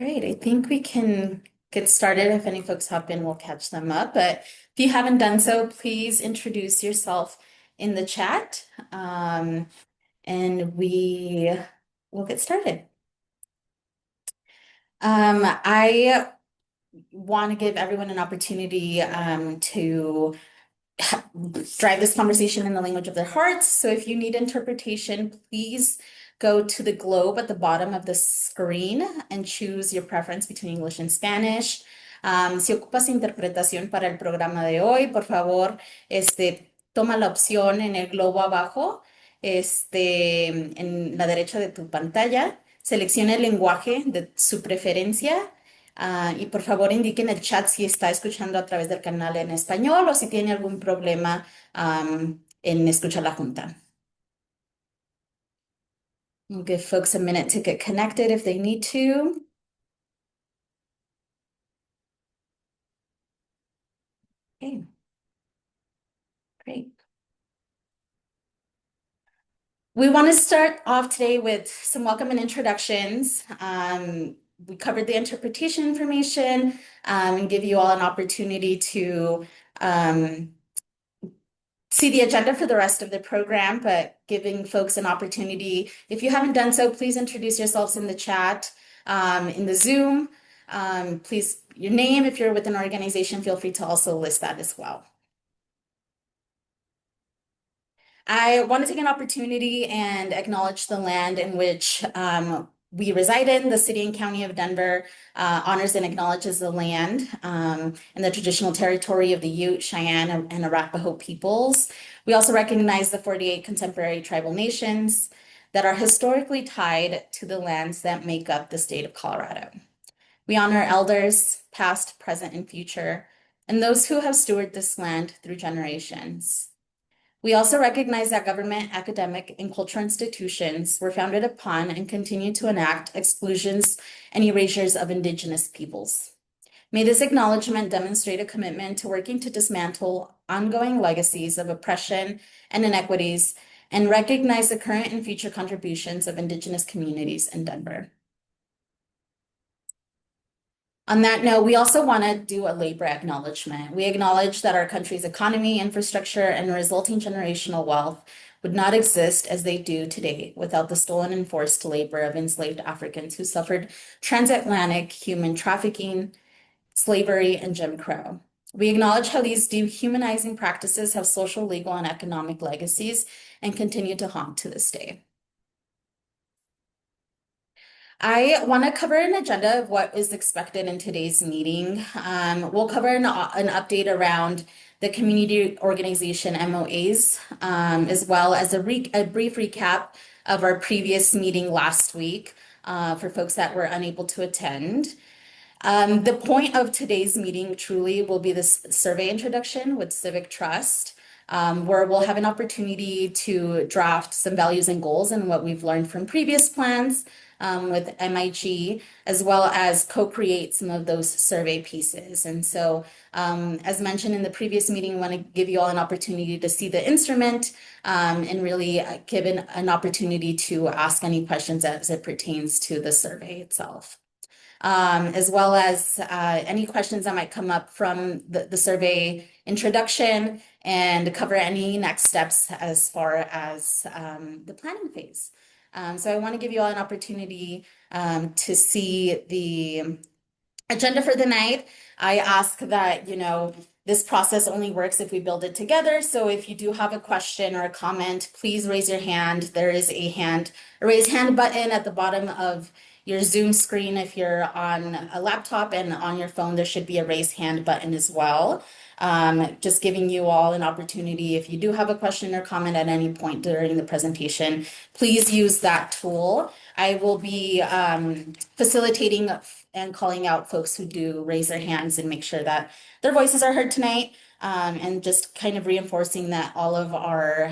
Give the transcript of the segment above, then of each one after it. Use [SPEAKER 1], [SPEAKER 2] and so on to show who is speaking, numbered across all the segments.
[SPEAKER 1] Great. I think we can get started. If any folks hop in, we'll catch them up. But if you haven't done so, please introduce yourself in the chat, and we will get started. I want to give everyone an opportunity to drive this conversation in the language of their hearts. So if you need interpretation, please go to the globe at the bottom of the screen and choose your preference between English and Spanish. Si ocupas interpretación para el programa de hoy, por favor, toma la opción en el globo abajo, en la derecha de tu pantalla, selecciona el lenguaje de su preferencia. Y por favor indique en el chat si está escuchando a través del canal en español o si tiene algún problema en escuchar la junta. We'll give folks a minute to get connected if they need to. Okay, great. We want to start off today with some welcome and introductions. We covered the interpretation information and give you all an opportunity to see the agenda for the rest of the program, but giving folks an opportunity. If you haven't done so, please introduce yourselves in the chat, in the Zoom. Please, your name, if you're with an organization, feel free to also list that as well. I want to take an opportunity and acknowledge the land in which we reside in. The city and county of Denver honors and acknowledges the land and the traditional territory of the Ute, Cheyenne, and Arapaho peoples. We also recognize the 48 contemporary tribal nations that are historically tied to the lands that make up the state of Colorado. We honor elders, past, present, and future, and those who have stewarded this land through generations. We also recognize that government, academic, and cultural institutions were founded upon and continue to enact exclusions and erasures of Indigenous peoples. May this acknowledgement demonstrate a commitment to working to dismantle ongoing legacies of oppression and inequities and recognize the current and future contributions of Indigenous communities in Denver. On that note, we also want to do a labor acknowledgement. We acknowledge that our country's economy, infrastructure, and resulting generational wealth would not exist as they do today without the stolen and forced labor of enslaved Africans who suffered transatlantic human trafficking, slavery, and Jim Crow. We acknowledge how these dehumanizing practices have social, legal, and economic legacies and continue to haunt to this day. I want to cover an agenda of what is expected in today's meeting. We'll cover an update around the community organization MOAs, as well as a brief recap of our previous meeting last week for folks that were unable to attend. The point of today's meeting truly will be this survey introduction with Civic Trust, where we'll have an opportunity to draft some values and goals and what we've learned from previous plans with MIG, as well as co-create some of those survey pieces. And so, as mentioned in the previous meeting, I want to give you all an opportunity to see the instrument and really give an opportunity to ask any questions as it pertains to the survey itself. As well as any questions that might come up from the survey introduction and cover any next steps as far as the planning phase. So I want to give you all an opportunity to see the agenda for the night. I ask that, this process only works if we build it together. So if you do have a question or a comment, please raise your hand. There is a raise hand button at the bottom of your Zoom screen. If you're on a laptop, and on your phone, there should be a raise hand button as well. Just giving you all an opportunity. If you do have a question or comment at any point during the presentation, please use that tool. I will be facilitating and calling out folks who do raise their hands and make sure that their voices are heard tonight, and just kind of reinforcing that all of our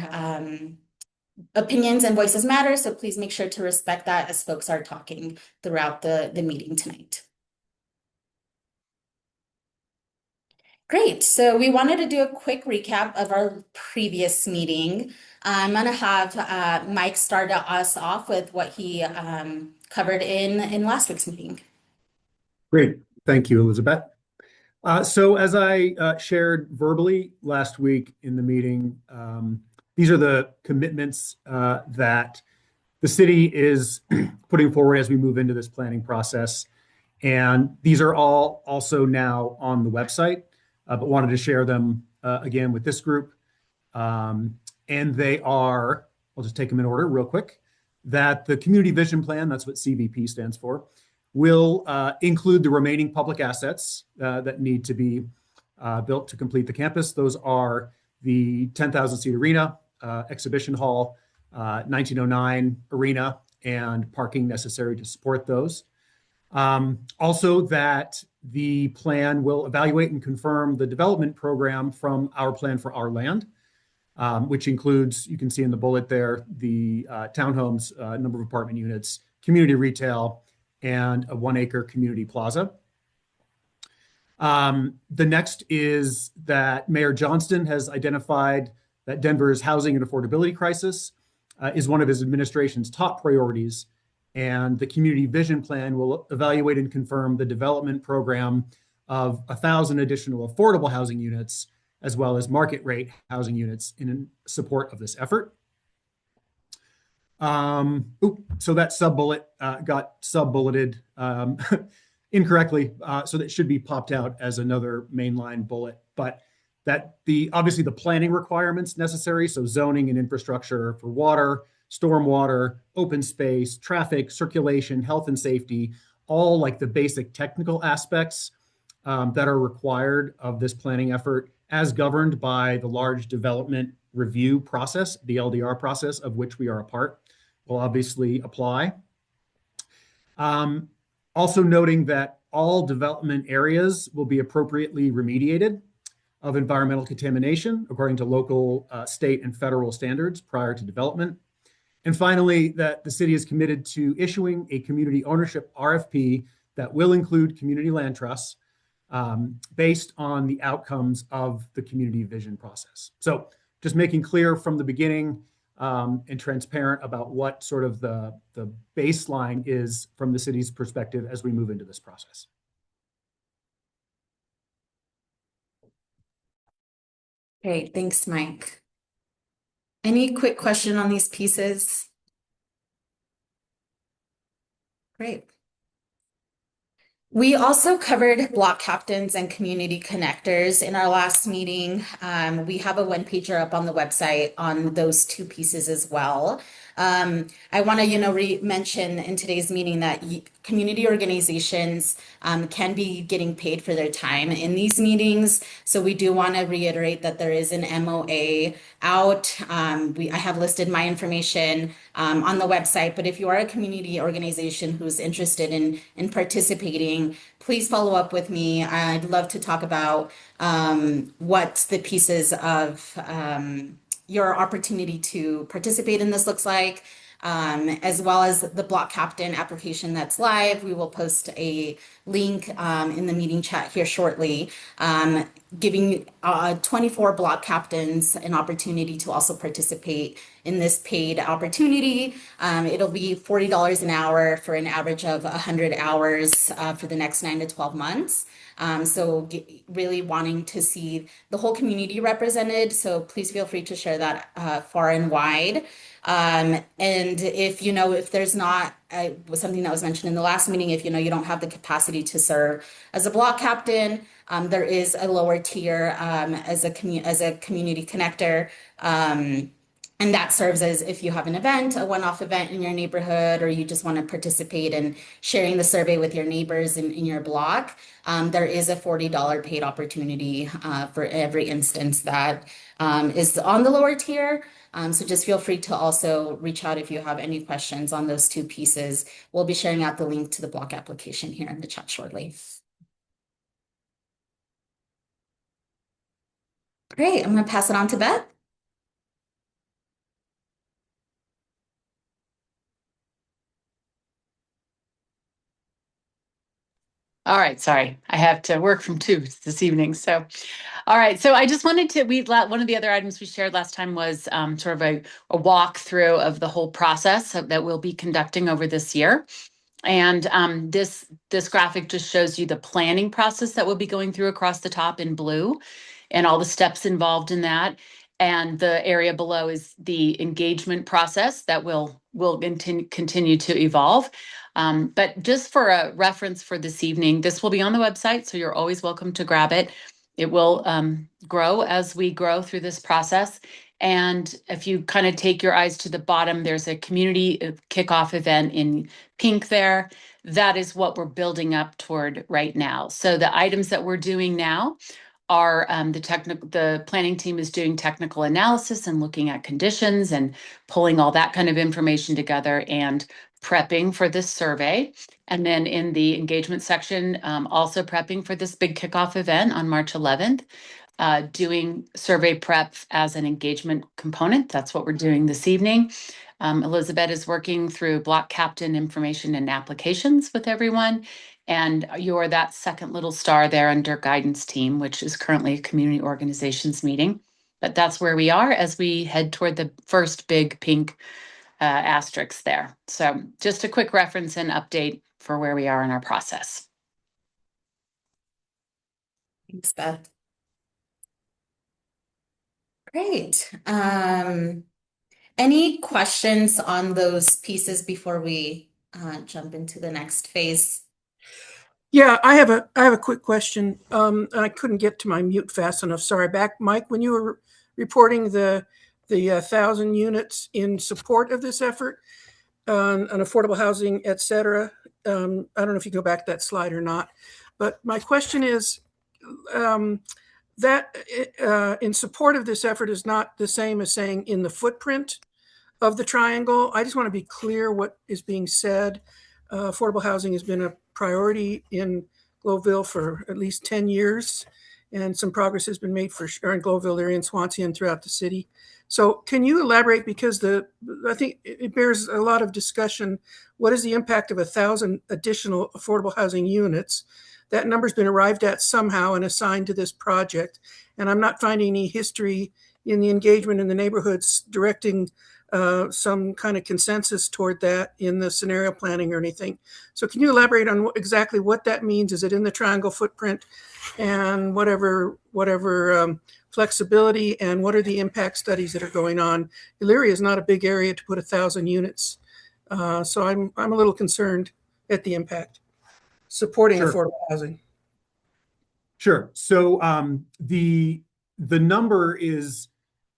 [SPEAKER 1] opinions and voices matter. So please make sure to respect that as folks are talking throughout the meeting tonight. Great. So we wanted to do a quick recap of our previous meeting. I'm going to have Mike start us off with what he covered in last week's meeting.
[SPEAKER 2] Great. Thank you, Elizabeth. So as I shared verbally last week in the meeting, these are the commitments that the city is putting forward as we move into this planning process. And these are all also now on the website, but wanted to share them again with this group. And they are, I'll just take them in order real quick, that the Community Vision Plan, that's what CVP stands for, will include the remaining public assets that need to be built to complete the campus. Those are the 10,000 seat arena, exhibition hall, 1909 arena, and parking necessary to support those. Also, that the plan will evaluate and confirm the development program from our plan for our land, which includes, you can see in the bullet there, the townhomes, number of apartment units, community retail, and a 1 acre community plaza. The next is that Mayor Johnston has identified that Denver's housing and affordability crisis is one of his administration's top priorities. And the Community Vision Plan will evaluate and confirm the development program of 1,000 additional affordable housing units, as well as market rate housing units in support of this effort. So that sub-bullet got sub-bulleted incorrectly, so that should be popped out as another mainline bullet. But that obviously the planning requirements necessary, so zoning and infrastructure for water, stormwater, open space, traffic, circulation, health and safety, all like the basic technical aspects that are required of this planning effort as governed by the large development review process, the LDR process of which we are a part, will obviously apply. Also noting that all development areas will be appropriately remediated of environmental contamination according to local, state, and federal standards prior to development. And finally, that the city is committed to issuing a community ownership RFP that will include community land trusts based on the outcomes of the community vision process. So just making clear from the beginning and transparent about what sort of the baseline is from the city's perspective as we move into this process.
[SPEAKER 1] Great, thanks, Mike. Any quick question on these pieces? Great. We also covered block captains and community connectors in our last meeting. We have a one-pager up on the website on those two pieces as well. I want to, mention in today's meeting that community organizations can be getting paid for their time in these meetings. So we do want to reiterate that there is an MOA out. I have listed my information on the website, but if you are a community organization who's interested in participating, please follow up with me. I'd love to talk about what the pieces of your opportunity to participate in this looks like, as well as the block captain application that's live. We will post a link in the meeting chat here shortly, giving 24 block captains an opportunity to also participate in this paid opportunity. It'll be $40 an hour for an average of 100 hours for the next 9 to 12 months. So really wanting to see the whole community represented. So please feel free to share that far and wide. And if there's not was something that was mentioned in the last meeting, if you don't have the capacity to serve as a block captain, there is a lower tier as a community connector. And that serves as if you have an event, a one-off event in your neighborhood, or you just want to participate in sharing the survey with your neighbors in your block. There is a $40 paid opportunity for every instance that is on the lower tier. So just feel free to also reach out if you have any questions on those two pieces. We'll be sharing out the link to the block application here in the chat shortly. Great, I'm going to pass it on to Beth.
[SPEAKER 3] All right, sorry, I have to work from 2 this evening. So, all right, so I just wanted to, one of the other items we shared last time was sort of a walkthrough of the whole process that we'll be conducting over this year. And this graphic just shows you the planning process that we'll be going through across the top in blue and all the steps involved in that. And the area below is the engagement process that will continue to evolve. But just for a reference for this evening, this will be on the website, so you're always welcome to grab it. It will grow as we grow through this process. And if you kind of take your eyes to the bottom, there's a community kickoff event in pink there. That is what we're building up toward right now. So the items that we're doing now are the planning team is doing technical analysis and looking at conditions and pulling all that kind of information together and prepping for this survey. And then in the engagement section, also prepping for this big kickoff event on March 11th. Doing survey prep as an engagement component. That's what we're doing this evening. Elizabeth is working through block captain information and applications with everyone. And you're that second little star there under guidance team, which is currently a community organizations meeting. But that's where we are as we head toward the first big pink asterisk there. So just a quick reference and update for where we are in our process.
[SPEAKER 1] Thanks, Beth. Great. Any questions on those pieces before we jump into the next phase?
[SPEAKER 4] Yeah, I have a quick question. I couldn't get to my mute fast enough. Sorry. Back, Mike, when you were reporting the 1,000 units in support of this effort on affordable housing, et cetera. I don't know if you go back to that slide or not, but my question is that in support of this effort is not the same as saying in the footprint of the triangle. I just want to be clear what is being said. Affordable housing has been a priority in Gloveville for at least 10 years, and some progress has been made for sure in Gloveville area and Swansea and throughout the city. So can you elaborate, because I think it bears a lot of discussion. What is the impact of 1,000 additional affordable housing units? That number's been arrived at somehow and assigned to this project. And I'm not finding any history in the engagement in the neighborhoods directing some kind of consensus toward that in the scenario planning or anything. So can you elaborate on exactly what that means? Is it in the triangle footprint, and whatever flexibility, and what are the impact studies that are going on? Elyria is not a big area to put 1,000 units. So I'm a little concerned at the impact supporting
[SPEAKER 2] Sure.
[SPEAKER 4] affordable housing.
[SPEAKER 2] Sure. So the number is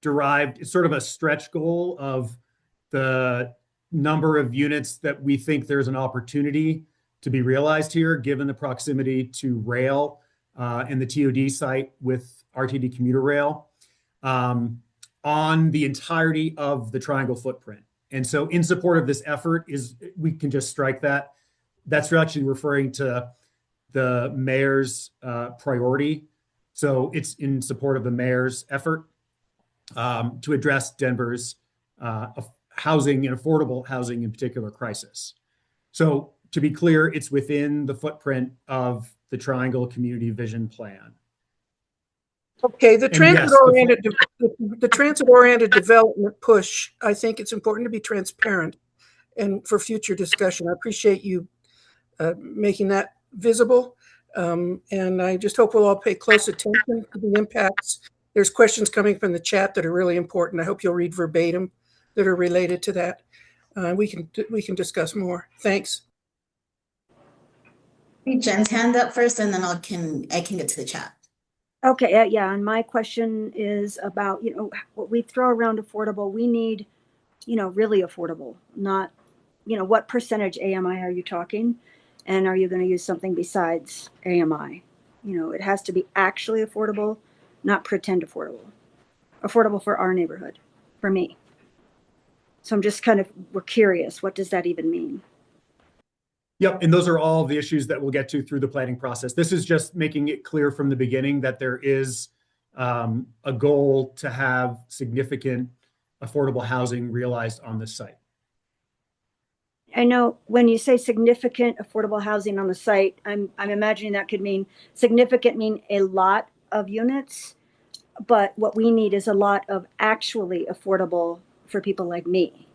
[SPEAKER 2] derived, it's sort of a stretch goal of the number of units that we think there's an opportunity to be realized here, given the proximity to rail and the TOD site with RTD commuter rail on the entirety of the triangle footprint. And so in support of this effort we can just strike that. That's actually referring to the mayor's priority. So it's in support of the mayor's effort to address Denver's housing and affordable housing in particular crisis. So to be clear, it's within the footprint of the Triangle Community Vision Plan.
[SPEAKER 4] Okay, the
[SPEAKER 2] yes,
[SPEAKER 4] transit-oriented development push, I think it's important to be transparent and for future discussion. I appreciate you making that visible. And I just hope we'll all pay close attention to the impacts. There's questions coming from the chat that are really important. I hope you'll read verbatim that are related to that. We can discuss more. Thanks.
[SPEAKER 1] Hey, Jen's hand up first, and then I can get to the chat.
[SPEAKER 5] Okay, yeah, and my question is about, what we throw around affordable, we need, really affordable, not, what percentage AMI are you talking? And are you going to use something besides AMI? It has to be actually affordable, not pretend affordable. Affordable for our neighborhood, for me. So I'm just we're curious, what does that even mean?
[SPEAKER 2] Yep, and those are all the issues that we'll get to through the planning process. This is just making it clear from the beginning that there is a goal to have significant affordable housing realized on this site.
[SPEAKER 5] I know when you say significant affordable housing on the site, I'm imagining that could mean significant, mean a lot of units, but what we need is a lot of actually affordable for people like me.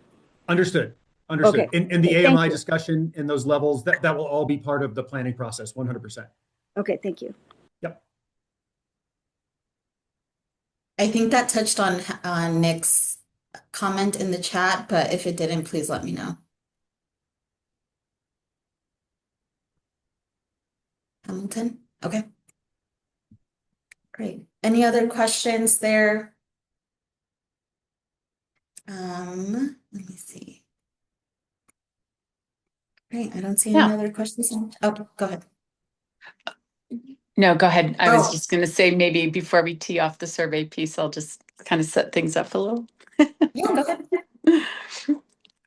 [SPEAKER 2] Understood. Understood.
[SPEAKER 5] Okay.
[SPEAKER 2] And the
[SPEAKER 5] Okay, thank
[SPEAKER 2] AMI
[SPEAKER 5] you.
[SPEAKER 2] discussion and those levels, that will all be part of the planning process, 100%.
[SPEAKER 5] Okay, thank you.
[SPEAKER 2] Yep.
[SPEAKER 1] I think that touched on Nick's comment in the chat, but if it didn't, please let me know. Hamilton? Okay. Great. Any other questions there? Let me see. Great, I don't see any
[SPEAKER 3] Yeah.
[SPEAKER 1] other questions. Oh, go ahead.
[SPEAKER 3] No, go ahead. I was
[SPEAKER 1] Oh.
[SPEAKER 3] just going to say maybe before we tee off the survey piece, I'll just kind of set things up a little.
[SPEAKER 1] Yeah, go ahead.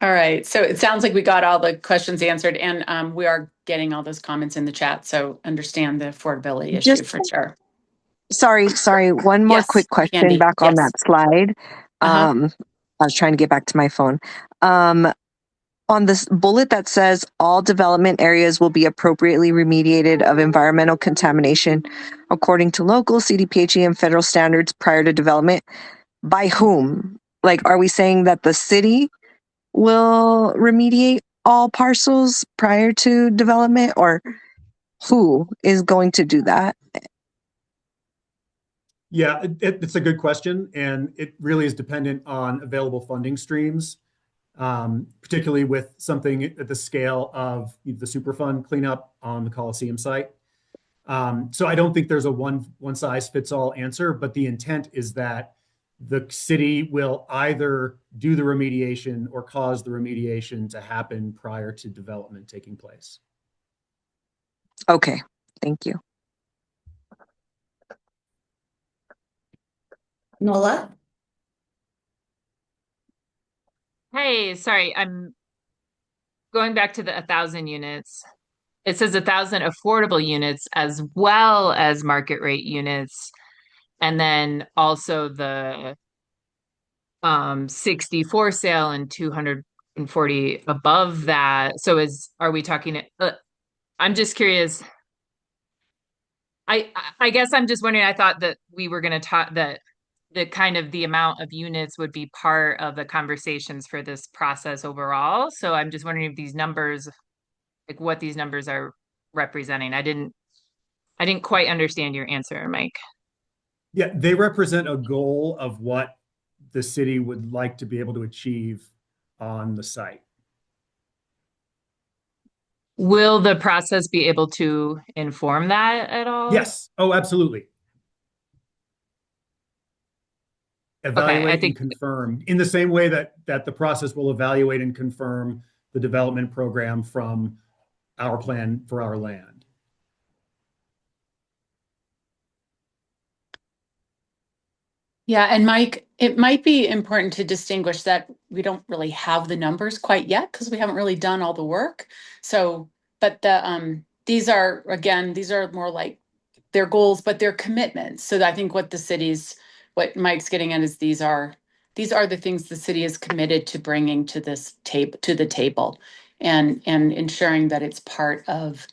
[SPEAKER 3] All right. So it sounds like we got all the questions answered, and we are getting all those comments in the chat. So understand the affordability issue
[SPEAKER 6] Just
[SPEAKER 3] for sure.
[SPEAKER 6] sorry. One more
[SPEAKER 3] Yes,
[SPEAKER 6] quick question
[SPEAKER 3] Candy.
[SPEAKER 6] back on
[SPEAKER 3] Yes.
[SPEAKER 6] that slide.
[SPEAKER 3] Uh-huh.
[SPEAKER 6] I was trying to get back to my phone. On this bullet that says all development areas will be appropriately remediated of environmental contamination according to local CDPHE and federal standards prior to development. By whom? Like, are we saying that the city will remediate all parcels prior to development, or who is going to do that?
[SPEAKER 2] Yeah, it's a good question, and it really is dependent on available funding streams, particularly with something at the scale of the Superfund cleanup on the Coliseum site. So I don't think there's a one size fits all answer, but the intent is that the city will either do the remediation or cause the remediation to happen prior to development taking place.
[SPEAKER 6] Okay, thank you.
[SPEAKER 1] Nola?
[SPEAKER 7] Hey, sorry, I'm going back to the 1,000 units. It says 1,000 affordable units as well as market rate units, and then also the 60 for sale and 240 above that. So are we talking? I'm just curious. I guess I'm just wondering. I thought that we were going to talk that the kind of the amount of units would be part of the conversations for this process overall. So I'm just wondering if these numbers, like what these numbers are representing. I didn't quite understand your answer, Mike.
[SPEAKER 2] Yeah, they represent a goal of what the city would like to be able to achieve on the site.
[SPEAKER 7] Will the process be able to inform that at all?
[SPEAKER 2] Yes. Oh, absolutely. Evaluate
[SPEAKER 7] I think
[SPEAKER 2] and confirm in the same way that the process will evaluate and confirm the development program from our plan for our land.
[SPEAKER 3] Yeah, and Mike, it might be important to distinguish that we don't really have the numbers quite yet because we haven't really done all the work. So, but these are more like their goals, but they're commitments. So I think what Mike's getting at is these are the things the city is committed to bringing to this table and ensuring that it's part of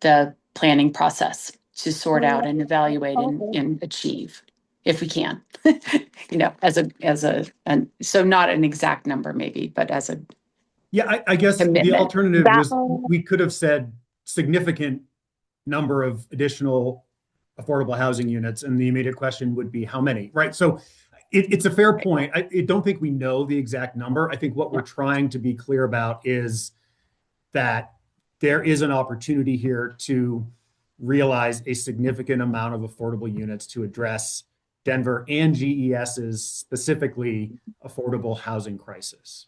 [SPEAKER 3] the planning process to sort out and evaluate and achieve if we can. And so not an exact number maybe, but as a
[SPEAKER 2] Yeah, I guess the
[SPEAKER 3] commitment.
[SPEAKER 2] alternative was we could have said significant number of additional affordable housing units, and the immediate question would be how many, right? So it's a fair point. I don't think we know the exact number. I think what we're trying to be clear about is that there is an opportunity here to realize a significant amount of affordable units to address Denver and GES's specifically affordable housing crisis.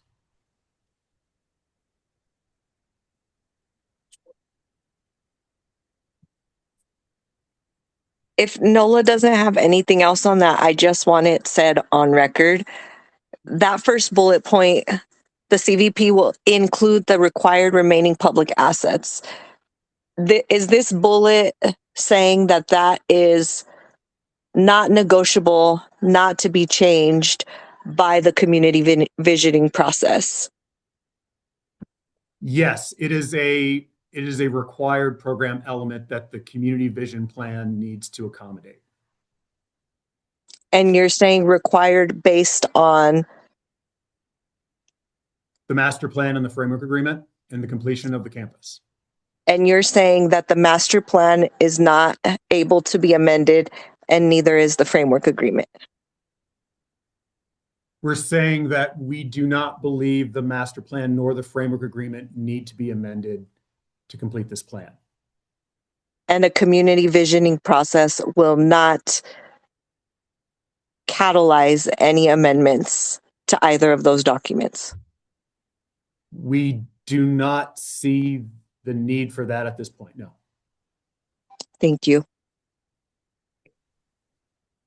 [SPEAKER 6] If NOLA doesn't have anything else on that, I just want it said on record. That first bullet point, the CVP will include the required remaining public assets. Is this bullet saying that that is not negotiable, not to be changed by the community visioning process?
[SPEAKER 2] Yes, it is a required program element that the community vision plan needs to accommodate.
[SPEAKER 6] And you're saying required based on
[SPEAKER 2] The master plan and the framework agreement and the completion of the campus.
[SPEAKER 6] And you're saying that the master plan is not able to be amended, and neither is the framework agreement.
[SPEAKER 2] We're saying that we do not believe the master plan nor the framework agreement need to be amended to complete this plan.
[SPEAKER 6] And a community visioning process will not catalyze any amendments to either of those documents.
[SPEAKER 2] We do not see the need for that at this point, no.
[SPEAKER 6] Thank you.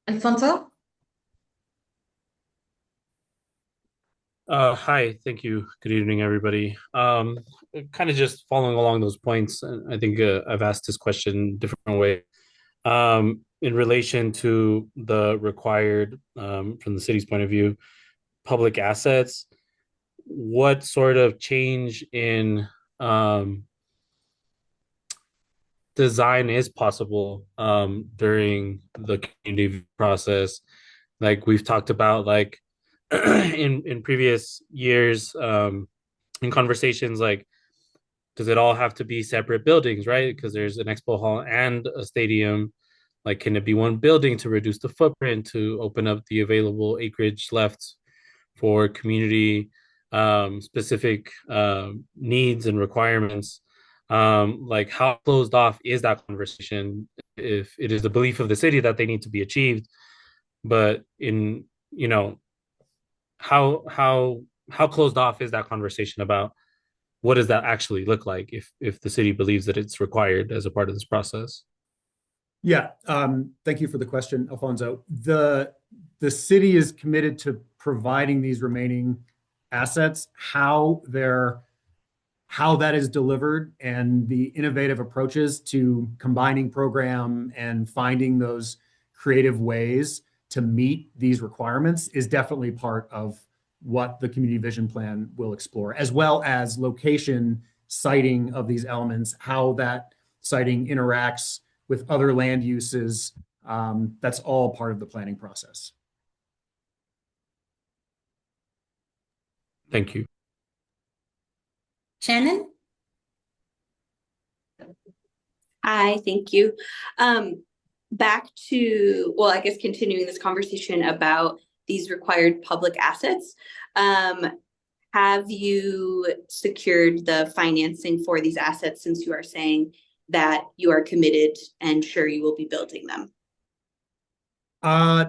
[SPEAKER 1] Alfonso?
[SPEAKER 8] Hi, thank you. Good evening, everybody. Kind of just following along those points, and I think I've asked this question a different way. In relation to the required, from the city's point of view, public assets, what sort of change in design is possible during the community process? Like we've talked about, like in previous years, in conversations, like, does it all have to be separate buildings, right? Because there's an expo hall and a stadium. Like, can it be one building to reduce the footprint, to open up the available acreage left for community specific needs and requirements? Like, how closed off is that conversation if it is the belief of the city that they need to be achieved, but in, you know, how closed off is that conversation about what does that actually look like if the city believes that it's required as a part of this process?
[SPEAKER 2] Yeah, thank you for the question, Alfonso. The city is committed to providing these remaining assets. How that is delivered and the innovative approaches to combining program and finding those creative ways to meet these requirements is definitely part of what the community vision plan will explore, as well as location siting of these elements, how that siting interacts with other land uses. That's all part of the planning process.
[SPEAKER 8] Thank you.
[SPEAKER 1] Shannon?
[SPEAKER 9] Hi, thank you. Back to, well, I guess continuing this conversation about these required public assets. Have you secured the financing for these assets, since you are saying that you are committed and sure you will be building them?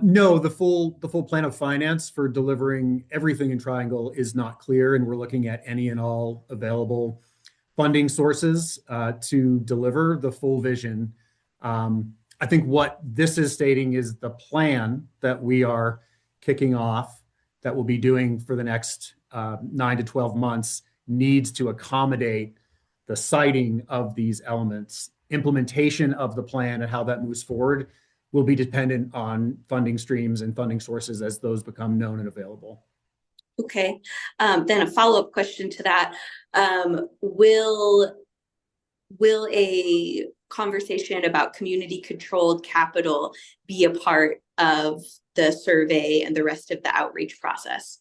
[SPEAKER 2] No, the full plan of finance for delivering everything in Triangle is not clear, and we're looking at any and all available funding sources to deliver the full vision. I think what this is stating is the plan that we are kicking off, that we'll be doing for the next 9 to 12 months, needs to accommodate the siting of these elements. Implementation of the plan and how that moves forward will be dependent on funding streams and funding sources as those become known and available.
[SPEAKER 9] Okay, then a follow-up question to that. Will a conversation about community-controlled capital be a part of the survey and the rest of the outreach process?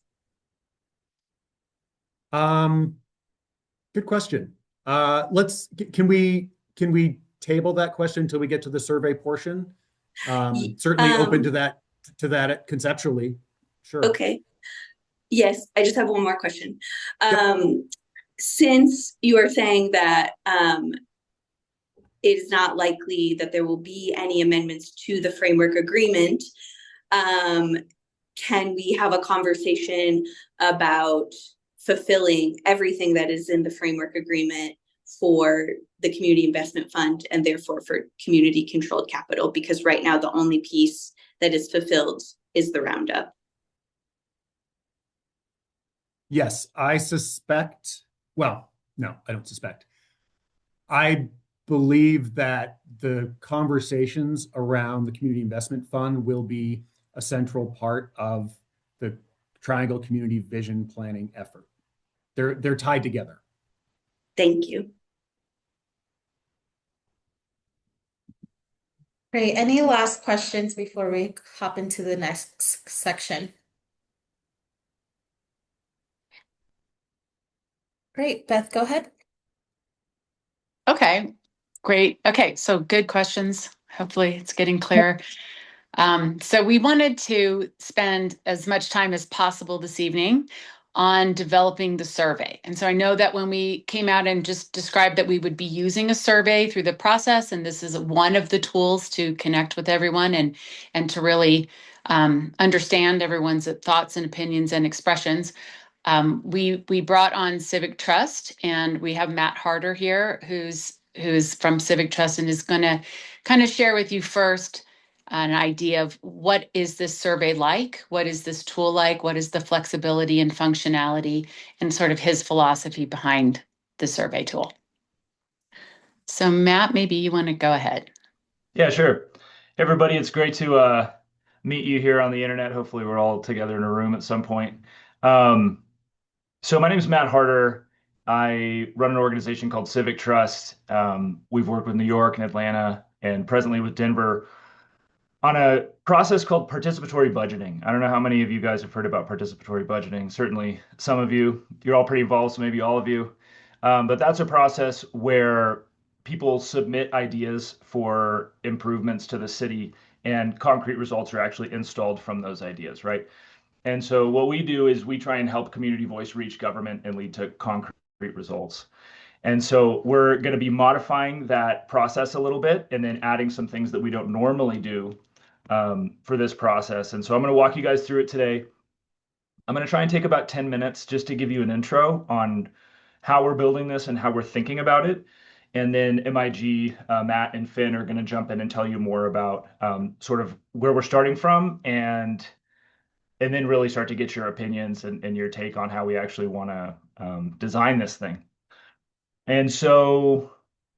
[SPEAKER 2] Good question. Can we table that question until we get to the survey portion? Certainly open to that conceptually. Sure.
[SPEAKER 9] Okay. Yes, I just have one more question.
[SPEAKER 2] Yep.
[SPEAKER 9] Since you are saying that it is not likely that there will be any amendments to the framework agreement, can we have a conversation about fulfilling everything that is in the framework agreement for the community investment fund and therefore for community controlled capital? Because right now the only piece that is fulfilled is the roundup.
[SPEAKER 2] Yes, I suspect, well, no, I don't suspect. I believe that the conversations around the community investment fund will be a central part of the Triangle Community Vision Planning effort. They're tied together.
[SPEAKER 9] Thank you.
[SPEAKER 1] Great. Any last questions before we hop into the next section? Great. Beth, go ahead.
[SPEAKER 3] Okay, great. Okay, so good questions. Hopefully it's getting clear. So we wanted to spend as much time as possible this evening on developing the survey. And so I know that when we came out and just described that we would be using a survey through the process, and this is one of the tools to connect with everyone and to really understand everyone's thoughts and opinions and expressions. We brought on Civic Trust, and we have Matt Harder here, who's from Civic Trust, and is going to kind of share with you first an idea of what is this survey like, what is this tool like, what is the flexibility and functionality, and sort of his philosophy behind the survey tool. So Matt, maybe you want to go ahead.
[SPEAKER 10] Yeah, sure. Hey, everybody, it's great to meet you here on the internet. Hopefully we're all together in a room at some point. So my name is Matt Harder. I run an organization called Civic Trust. We've worked with New York and Atlanta and presently with Denver on a process called participatory budgeting. I don't know how many of you guys have heard about participatory budgeting. Certainly some of you, you're all pretty involved, so maybe all of you. But that's a process where people submit ideas for improvements to the city and concrete results are actually installed from those ideas, right? And so what we do is we try and help community voice reach government and lead to concrete results. And so we're going to be modifying that process a little bit and then adding some things that we don't normally do for this process. And so I'm going to walk you guys through it today. I'm going to try and take about 10 minutes just to give you an intro on how we're building this and how we're thinking about it. And then MIG, Matt and Finn are going to jump in and tell you more about sort of where we're starting from and then really start to get your opinions and your take on how we actually want to design this thing. And so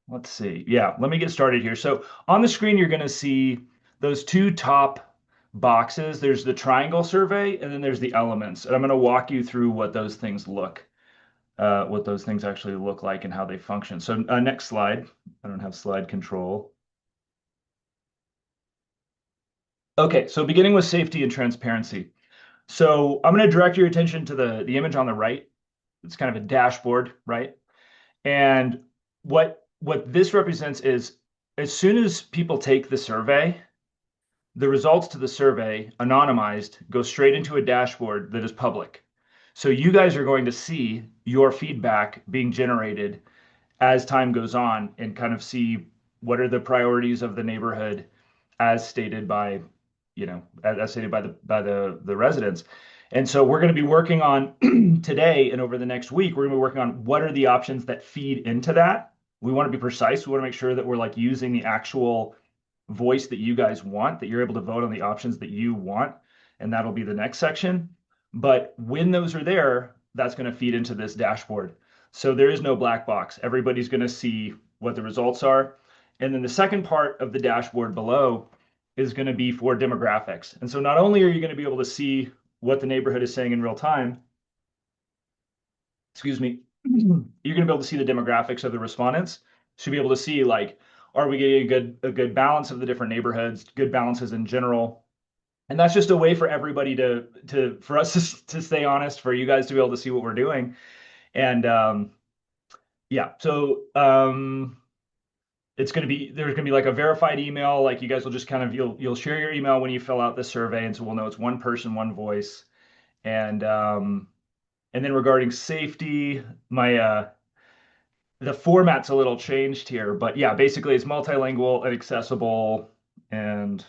[SPEAKER 10] let's see. Yeah, let me get started here. So on the screen, you're going to see those two top boxes. There's the triangle survey, and then there's the elements. And I'm going to walk you through what those things what those things actually look like and how they function. So next slide. I don't have slide control. Okay, so beginning with safety and transparency. So I'm going to direct your attention to the image on the right. It's kind of a dashboard, right? And what this represents is as soon as people take the survey, the results to the survey, anonymized, go straight into a dashboard that is public. So you guys are going to see your feedback being generated as time goes on and kind of see what are the priorities of the neighborhood as stated by, as stated by the residents. And so we're going to be working on today and over the next week, we're going to be working on what are the options that feed into that. We want to be precise. We want to make sure that we're like using the actual voice that you guys want, that you're able to vote on the options that you want. And that'll be the next section. But when those are there, that's going to feed into this dashboard. So there is no black box. Everybody's going to see what the results are. And then the second part of the dashboard below is going to be for demographics. And so not only are you going to be able to see what the neighborhood is saying in real time, excuse me, you're going to be able to see the demographics of the respondents. So you'll be able to see, like, are we getting a good balance of the different neighborhoods, good balances in general? And that's just a way for everybody for us to stay honest, for you guys to be able to see what we're doing. And yeah, so there's going to be like a verified email, like you guys will just kind of, you'll share your email when you fill out the survey. And so we'll know it's one person, one voice. And then regarding safety, the format's a little changed here, but yeah, basically it's multilingual and accessible. And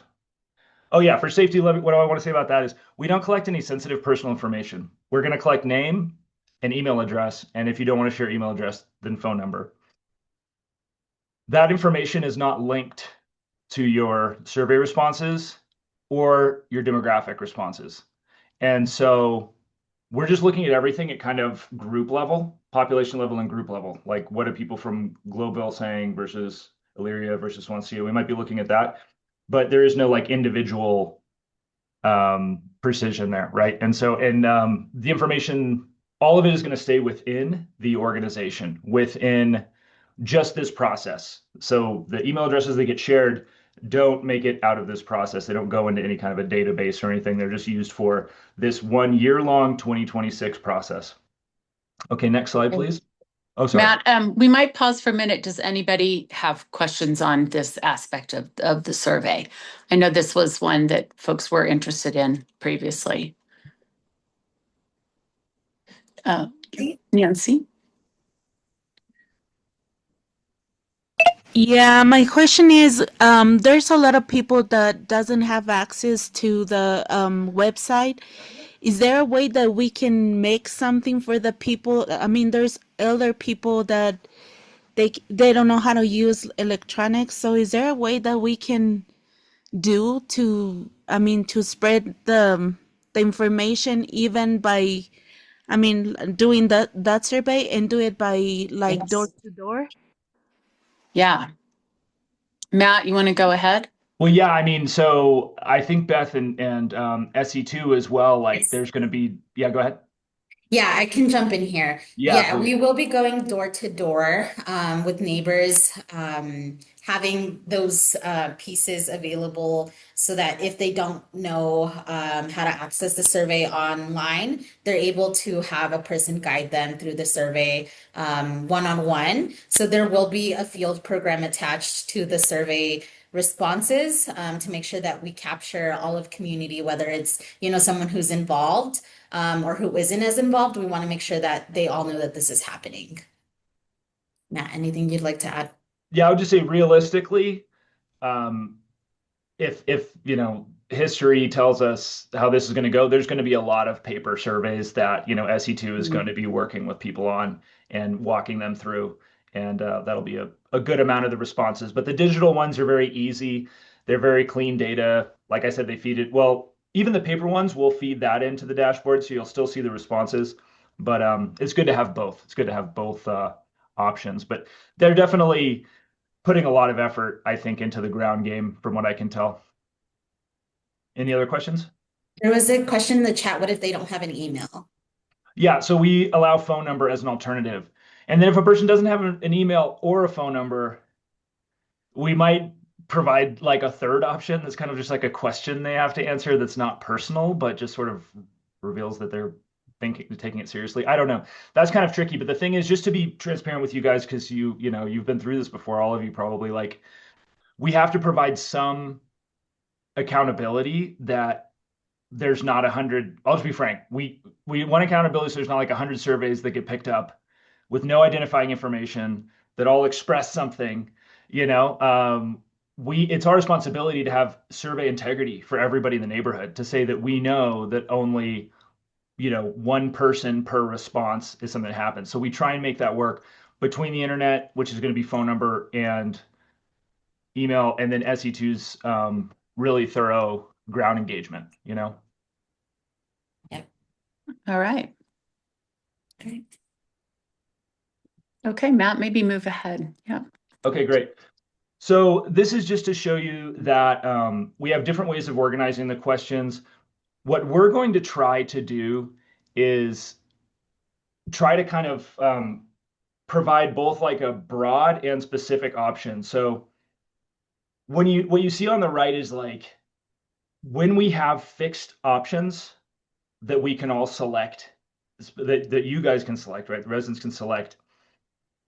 [SPEAKER 10] oh yeah, for safety, what I want to say about that is we don't collect any sensitive personal information. We're going to collect name and email address. And if you don't want to share email address, then phone number. That information is not linked to your survey responses or your demographic responses. And so we're just looking at everything at kind of group level, population level and group level. Like what are people from Globeville saying versus Elyria versus Swansea? We might be looking at that, but there is no like individual precision there, right? And so, the information, all of it is going to stay within the organization, within just this process. So the email addresses that get shared don't make it out of this process. They don't go into any kind of a database or anything. They're just used for this 1 year long 2026 process. Okay, next slide, please. Oh, sorry.
[SPEAKER 3] Matt, we might pause for a minute. Does anybody have questions on this aspect of the survey? I know this was one that folks were interested in previously. Nancy?
[SPEAKER 11] Yeah, my question is, there's a lot of people that doesn't have access to the website. Is there a way that we can make something for the people? I mean, there's elder people that they don't know how to use electronics. So is there a way that we can do to, I mean, to spread the information even by, I mean, doing that survey and do it by like door to door?
[SPEAKER 3] Yeah. Matt, you want to go ahead?
[SPEAKER 10] Well, yeah, I mean, so I think Beth and SE2 as well, like
[SPEAKER 1] Yes.
[SPEAKER 10] there's going to be, yeah, go ahead.
[SPEAKER 1] Yeah, I can jump in here.
[SPEAKER 10] Yeah,
[SPEAKER 1] Yeah, we will be going door to door with neighbors, having those pieces available so that if they don't know how to access the survey online, they're able to have a person guide them through the survey one-on-one. So there will be a field program attached to the survey responses to make sure that we capture all of community, whether it's, someone who's involved or who isn't as involved. We want to make sure that they all know that this is happening. Matt, anything you'd like to add?
[SPEAKER 10] Yeah, I would just say realistically, if history tells us how this is going to go, there's going to be a lot of paper surveys that SE2 is going to be working with people on and walking them through, and that'll be a good amount of the responses. But the digital ones are very easy. They're very clean data. Like I said, they feed it well. Even the paper ones will feed that into the dashboard, so you'll still see the responses. But it's good to have both. It's good to have both options. But they're definitely putting a lot of effort, I think, into the ground game, from what I can tell. Any other questions?
[SPEAKER 1] There was a question in the chat. What if they don't have an email?
[SPEAKER 10] Yeah, so we allow phone number as an alternative. And then if a person doesn't have an email or a phone number, we might provide like a third option that's kind of just like a question they have to answer that's not personal, but just sort of reveals that they're taking it seriously. I don't know. That's kind of tricky. But the thing is, just to be transparent with you guys, because you've been through this before, all of you probably, like, we have to provide some accountability that there's not 100. I'll just be frank. We want accountability so there's not like 100 surveys that get picked up with no identifying information that all express something. It's our responsibility to have survey integrity for everybody in the neighborhood, to say that we know that only one person per response is something that happens. So we try and make that work between the internet, which is going to be phone number and email, and then SE2's really thorough ground engagement.
[SPEAKER 1] Yeah.
[SPEAKER 3] All right.
[SPEAKER 1] Great.
[SPEAKER 3] Okay, Matt, maybe move ahead. Yeah.
[SPEAKER 10] Okay, great. So this is just to show you that we have different ways of organizing the questions. What we're going to try to do is try to kind of provide both like a broad and specific option. So what you see on the right is like when we have fixed options that we can all select, that you guys can select, right? The residents can select.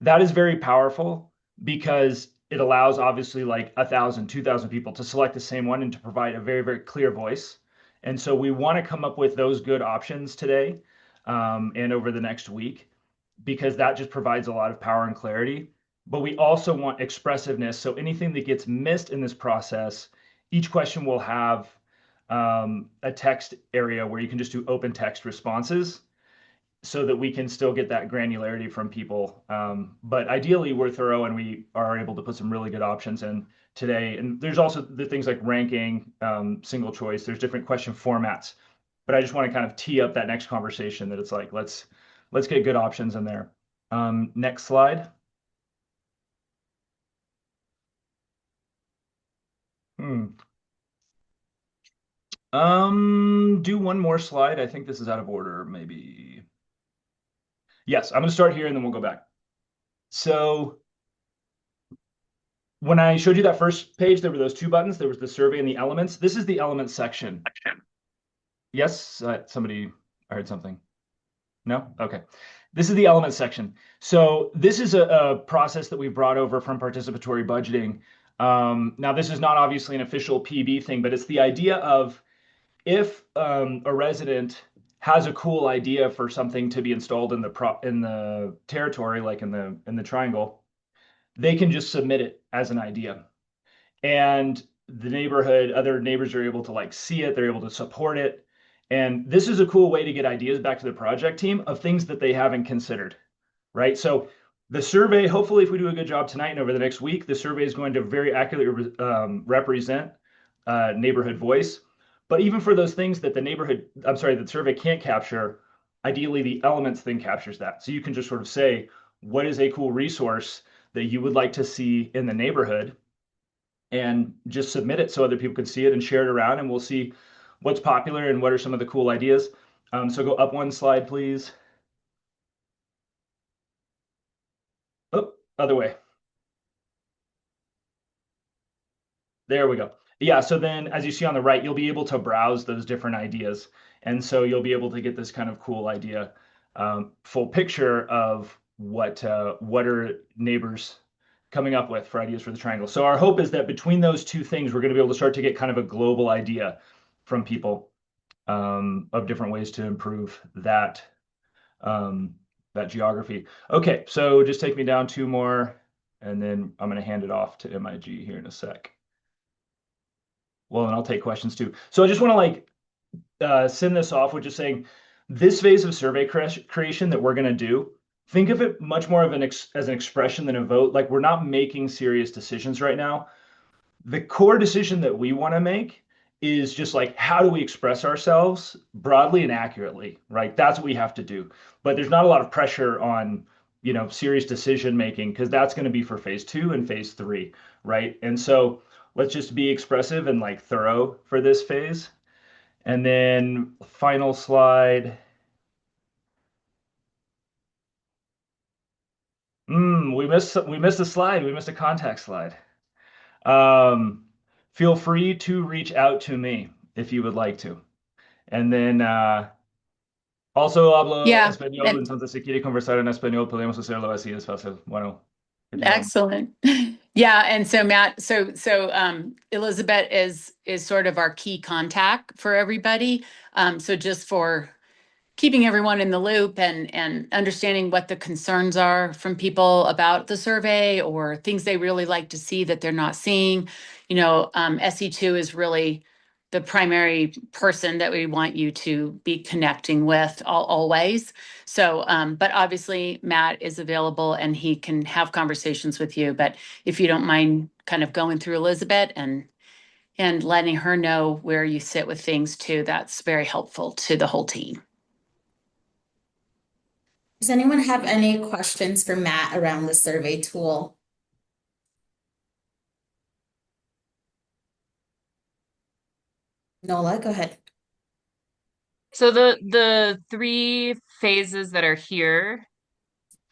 [SPEAKER 10] That is very powerful because it allows obviously like 1,000, 2,000 people to select the same one and to provide a very, very clear voice. And so we want to come up with those good options today and over the next week, because that just provides a lot of power and clarity. But we also want expressiveness. So anything that gets missed in this process, each question will have a text area where you can just do open text responses so that we can still get that granularity from people. But ideally, we're thorough and we are able to put some really good options in today. And there's also the things like ranking, single choice. There's different question formats. But I just want to kind of tee up that next conversation that it's like, let's get good options in there. Next slide. Do one more slide. I think this is out of order, maybe. Yes, I'm going to start here and then we'll go back. So when I showed you that first page, there were those two buttons. There was the survey and the elements. This is the elements section. Yes, somebody, I heard something. No? Okay. This is the element section. So this is a process that we brought over from participatory budgeting. Now, this is not obviously an official PB thing, but it's the idea of if a resident has a cool idea for something to be installed in the territory, like in the triangle, they can just submit it as an idea. And the neighborhood, other neighbors are able to like see it, they're able to support it. And this is a cool way to get ideas back to the project team of things that they haven't considered, right? So the survey, hopefully if we do a good job tonight and over the next week, the survey is going to very accurately represent neighborhood voice. But even for those things that the survey can't capture, ideally the elements thing captures that. So you can just sort of say, what is a cool resource that you would like to see in the neighborhood? And just submit it so other people can see it and share it around, and we'll see what's popular and what are some of the cool ideas. So go up one slide, please. Oh, other way. There we go. Yeah, so then as you see on the right, you'll be able to browse those different ideas. And so you'll be able to get this kind of cool idea, full picture of what are neighbors coming up with for ideas for the triangle. So our hope is that between those two things, we're going to be able to start to get kind of a global idea from people of different ways to improve that geography. Okay, so just take me down two more, and then I'm going to hand it off to MIG here in a sec. Well, and I'll take questions too. So I just want to like send this off with just saying this phase of survey creation that we're going to do, think of it much more of as an expression than a vote. Like, we're not making serious decisions right now. The core decision that we want to make is just like, how do we express ourselves broadly and accurately, right? That's what we have to do. But there's not a lot of pressure on, serious decision making, because that's going to be for phase 2 and phase 3, right? And so let's just be expressive and like thorough for this phase. And then final slide. We missed a slide. We missed a contact slide. Feel free to reach out to me if you would like to. And then also hablo español, entonces si quiere conversar en español podemos hacerlo así, es fácil. Bueno.
[SPEAKER 3] Excellent. Yeah, and so Matt, so Elizabeth is sort of our key contact for everybody. So just for keeping everyone in the loop and understanding what the concerns are from people about the survey or things they really like to see that they're not seeing. SE2 is really the primary person that we want you to be connecting with always. So, but obviously Matt is available and he can have conversations with you. But if you don't mind kind of going through Elizabeth and letting her know where you sit with things too, that's very helpful to the whole team.
[SPEAKER 1] Does anyone have any questions for Matt around the survey tool? Nola, go ahead.
[SPEAKER 7] So the 3 phases that are here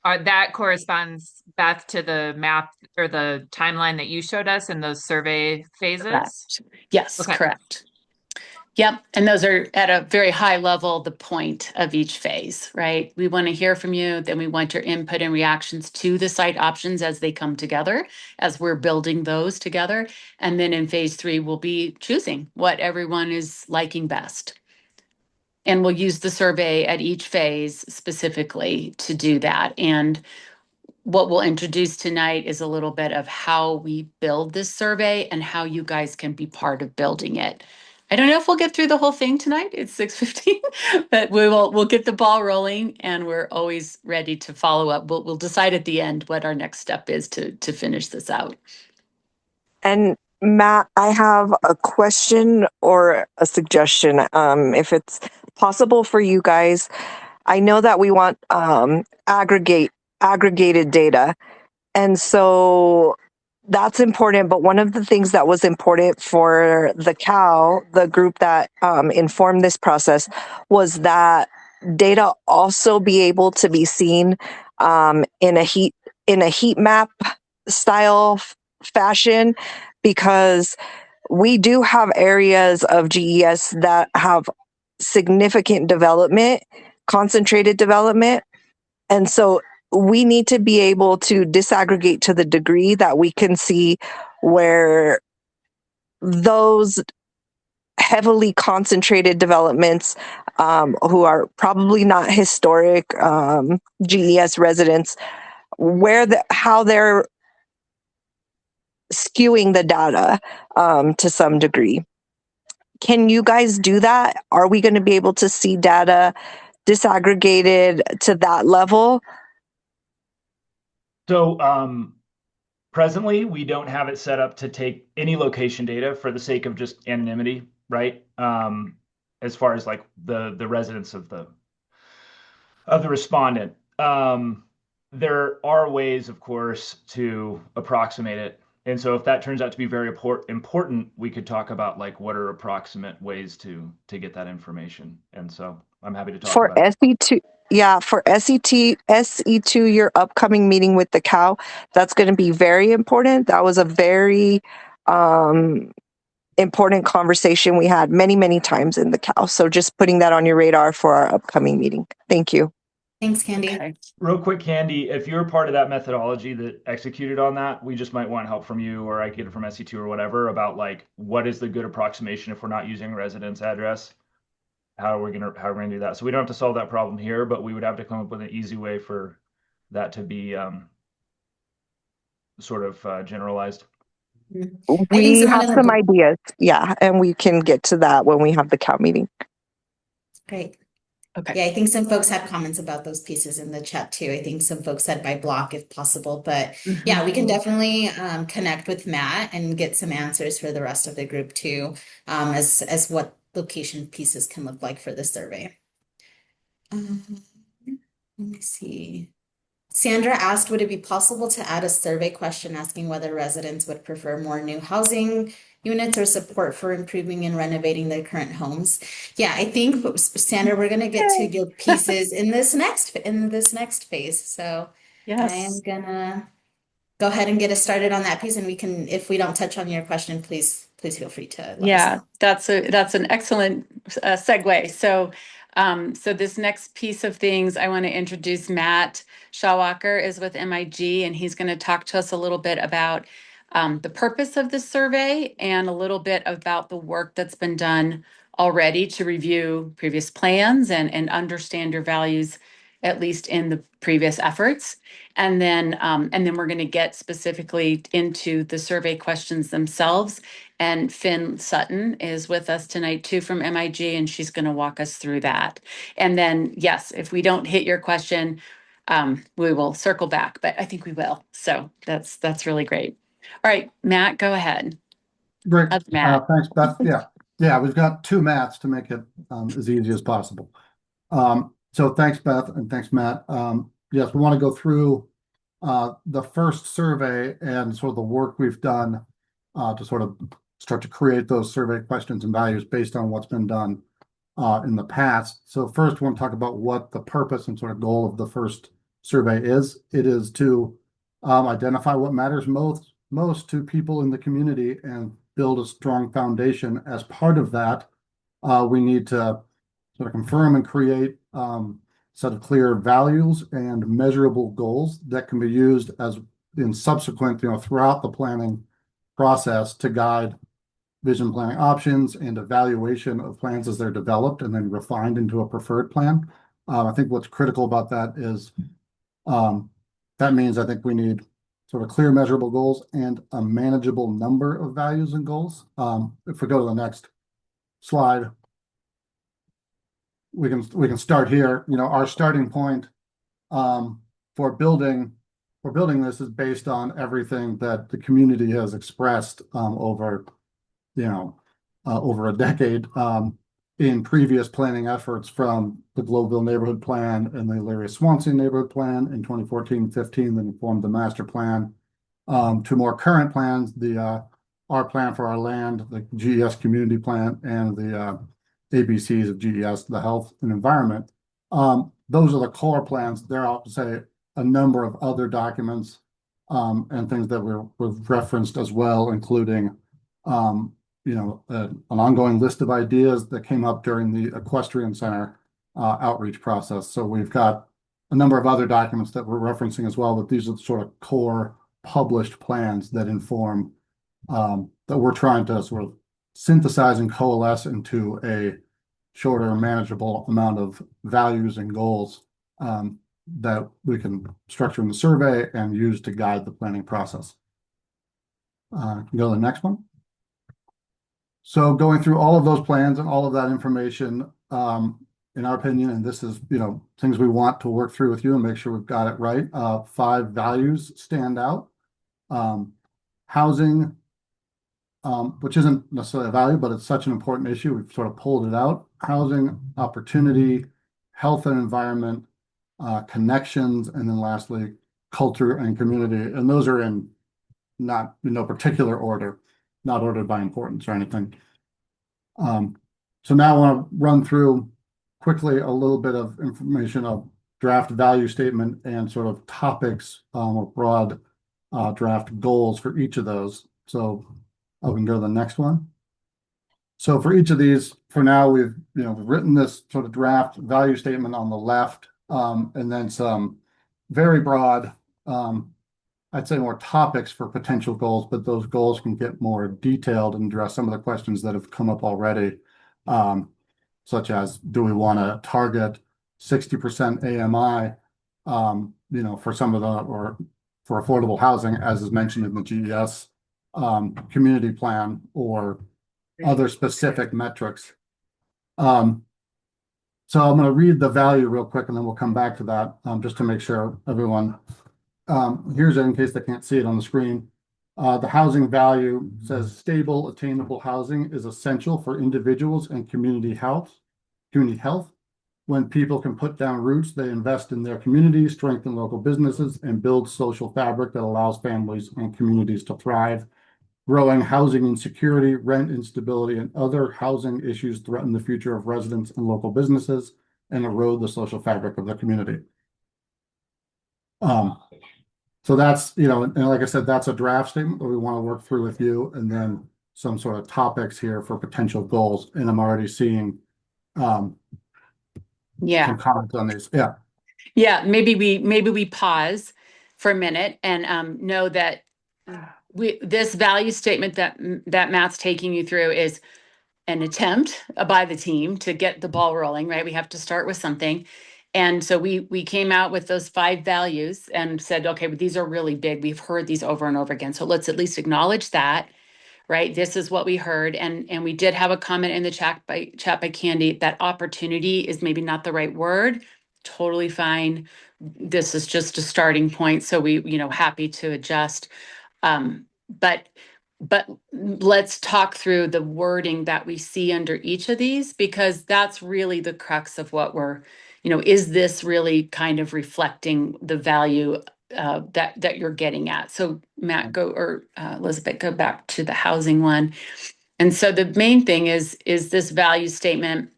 [SPEAKER 7] that corresponds, Beth, to the map or the timeline that you showed us in those survey phases?
[SPEAKER 3] Correct. Yes,
[SPEAKER 7] Okay.
[SPEAKER 3] correct. Yep, and those are at a very high level, the point of each phase, right? We want to hear from you, then we want your input and reactions to the site options as they come together, as we're building those together. And then in phase 3, we'll be choosing what everyone is liking best. And we'll use the survey at each phase specifically to do that. And what we'll introduce tonight is a little bit of how we build this survey and how you guys can be part of building it. I don't know if we'll get through the whole thing tonight. It's 6:15, but we'll get the ball rolling, and we're always ready to follow up. We'll decide at the end what our next step is to finish this out.
[SPEAKER 6] And Matt, I have a question or a suggestion. If it's possible for you guys, I know that we want aggregated data, and so that's important. But one of the things that was important for the CAL, the group that informed this process, was that data also be able to be seen in a heat map style fashion, because we do have areas of GES that have significant development, concentrated development. And so we need to be able to disaggregate to the degree that we can see where those heavily concentrated developments who are probably not historic GES residents, how they're skewing the data to some degree. Can you guys do that? Are we going to be able to see data disaggregated to that level?
[SPEAKER 10] So presently, we don't have it set up to take any location data for the sake of just anonymity, right? As far as like the residents of the respondent. There are ways, of course, to approximate it. And so if that turns out to be very important, we could talk about like what are approximate ways to get that information. And so I'm happy to talk
[SPEAKER 6] For
[SPEAKER 10] about it.
[SPEAKER 6] SE2, yeah, for SE2, your upcoming meeting with the cow, that's going to be very important. That was a very important conversation we had many, many times in the cow. So just putting that on your radar for our upcoming meeting. Thank you.
[SPEAKER 1] Thanks, Candy.
[SPEAKER 3] Okay.
[SPEAKER 10] Real quick, Candy, if you're part of that methodology that executed on that, we just might want help from you, or I get it from SE2 or whatever, about like what is the good approximation if we're not using a residence address? How are we gonna do that? So we don't have to solve that problem here, but we would have to come up with an easy way for that to be sort of generalized.
[SPEAKER 1] I think
[SPEAKER 6] We
[SPEAKER 1] someone
[SPEAKER 6] have
[SPEAKER 1] in the
[SPEAKER 6] some ideas. Yeah, and we can get to that when we have the cow meeting.
[SPEAKER 1] Great.
[SPEAKER 3] Okay.
[SPEAKER 1] Yeah, I think some folks had comments about those pieces in the chat too. I think some folks said by block if possible, but yeah, we can definitely connect with Matt and get some answers for the rest of the group too, as what location pieces can look like for the survey. Let me see. Sandra asked, would it be possible to add a survey question asking whether residents would prefer more new housing units or support for improving and renovating their current homes? Yeah, I think, Sandra, we're gonna get to your pieces in this next phase. So I am gonna go ahead and get us started on that piece, and we can, if we don't touch on your question, please feel free to let us
[SPEAKER 3] Yeah,
[SPEAKER 1] know.
[SPEAKER 3] that's an excellent segue. So this next piece of things, I want to introduce Matt Shawalker is with MIG, and he's going to talk to us a little bit about the purpose of this survey and a little bit about the work that's been done already to review previous plans and understand your values, at least in the previous efforts. And then we're going to get specifically into the survey questions themselves. And Finn Sutton is with us tonight too from MIG, and she's going to walk us through that. And then, yes, if we don't hit your question, we will circle back, but I think we will. So that's really great. All right, Matt, go ahead.
[SPEAKER 12] Great.
[SPEAKER 3] That's Matt.
[SPEAKER 12] Thanks, Beth. Yeah, we've got two Matts to make it as easy as possible. So thanks, Beth, and thanks, Matt. Yes, we want to go through the first survey and sort of the work we've done to sort of start to create those survey questions and values based on what's been done in the past. So first, we want to talk about what the purpose and sort of goal of the first survey is. It is to identify what matters most to people in the community and build a strong foundation. As part of that, we need to sort of confirm and create a set of clear values and measurable goals that can be used as in subsequent, throughout the planning process to guide vision planning options and evaluation of plans as they're developed and then refined into a preferred plan. I think what's critical about that is that means I think we need sort of clear measurable goals and a manageable number of values and goals. If we go to the next slide, we can start here. Our starting point for building this is based on everything that the community has expressed over a decade in previous planning efforts, from the Globeville Neighborhood Plan and the Elyria Swansea Neighborhood Plan in 2014-15 that informed the master plan, to more current plans, our plan for our land, the GES Community Plan, and the ABCs of GES, the health and environment. Those are the core plans. There are, say, a number of other documents and things that were referenced as well, including an ongoing list of ideas that came up during the Equestrian Center outreach process. So we've got a number of other documents that we're referencing as well, but these are the sort of core published plans that inform, that we're trying to sort of synthesize and coalesce into a shorter, manageable amount of values and goals that we can structure in the survey and use to guide the planning process. Can go to the next one. So going through all of those plans and all of that information, in our opinion, and this is, things we want to work through with you and make sure we've got it right. 5 values stand out. Housing, which isn't necessarily a value, but it's such an important issue. We've sort of pulled it out. Housing, opportunity, health and environment, connections, and then lastly, culture and community. And those are in not in no particular order, not ordered by importance or anything. So now I want to run through quickly a little bit of information of draft value statement and sort of topics or broad draft goals for each of those. So we can go to the next one. So for each of these, for now, we've written this sort of draft value statement on the left, and then some very broad, I'd say more topics for potential goals, but those goals can get more detailed and address some of the questions that have come up already, such as, do we want to target 60% AMI, for some of the, or for affordable housing, as is mentioned in the GES community plan, or other specific metrics. So I'm going to read the value real quick, and then we'll come back to that, just to make sure everyone, here's it in case they can't see it on the screen. The housing value says stable, attainable housing is essential for individuals and community health. When people can put down roots, they invest in their communities, strengthen local businesses, and build social fabric that allows families and communities to thrive. Growing housing insecurity, rent instability, and other housing issues threaten the future of residents and local businesses and erode the social fabric of the community. So that's, and like I said, that's a draft statement that we want to work through with you, and then some sort of topics here for potential goals. And I'm already seeing some comments on these.
[SPEAKER 3] Yeah, maybe we pause for a minute and know that this value statement that Matt's taking you through is an attempt by the team to get the ball rolling, right? We have to start with something. And so we came out with those 5 values and said, okay, but these are really big. We've heard these over and over again. So let's at least acknowledge that, right? This is what we heard. And we did have a comment in the chat by Candy that opportunity is maybe not the right word. Totally fine. This is just a starting point. So we, happy to adjust. But let's talk through the wording that we see under each of these, because that's really the crux of what we're, is this really kind of reflecting the value that you're getting at? So Matt, Elizabeth, go back to the housing one. And so the main thing is this value statement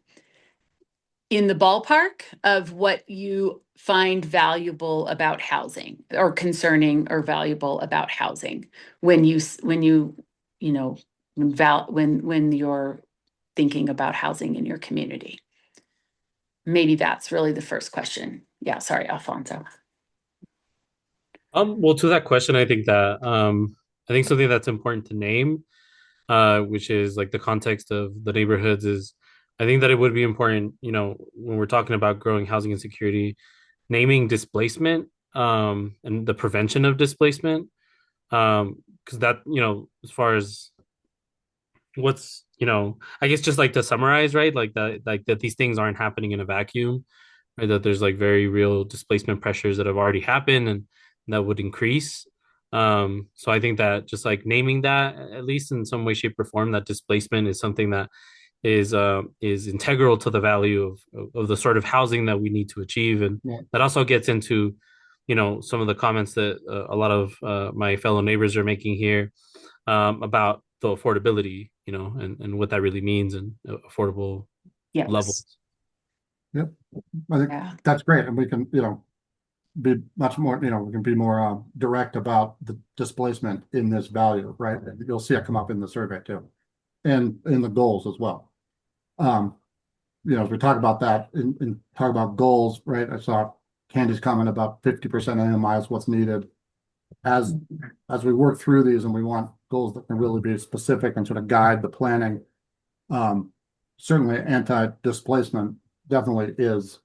[SPEAKER 3] in the ballpark of what you find valuable about housing, or concerning or valuable about housing when you're thinking about housing in your community? Maybe that's really the first question. Yeah, sorry, Alfonso.
[SPEAKER 8] Well, to that question, I think that I think something that's important to name, which is like the context of the neighborhoods, is I think that it would be important, when we're talking about growing housing insecurity, naming displacement and the prevention of displacement, because that, as far as what's, I guess just like to summarize, right, like that these things aren't happening in a vacuum, right, that there's like very real displacement pressures that have already happened and that would increase. So I think that just like naming that, at least in some way, shape, or form, that displacement is something that is integral to the value of the sort of housing that we need to achieve. And that also gets into, some of the comments that a lot of my fellow neighbors are making here about the affordability, and what that really means, and affordable levels.
[SPEAKER 12] Yep. I think that's great. And we can, be much more, we can be more direct about the displacement in this value, right? You'll see it come up in the survey too, and in the goals as well. As we talk about that and talk about goals, right? I saw Candy's comment about 50% AMI is what's needed. As we work through these and we want goals that can really be specific and sort of guide the planning, certainly anti-displacement definitely is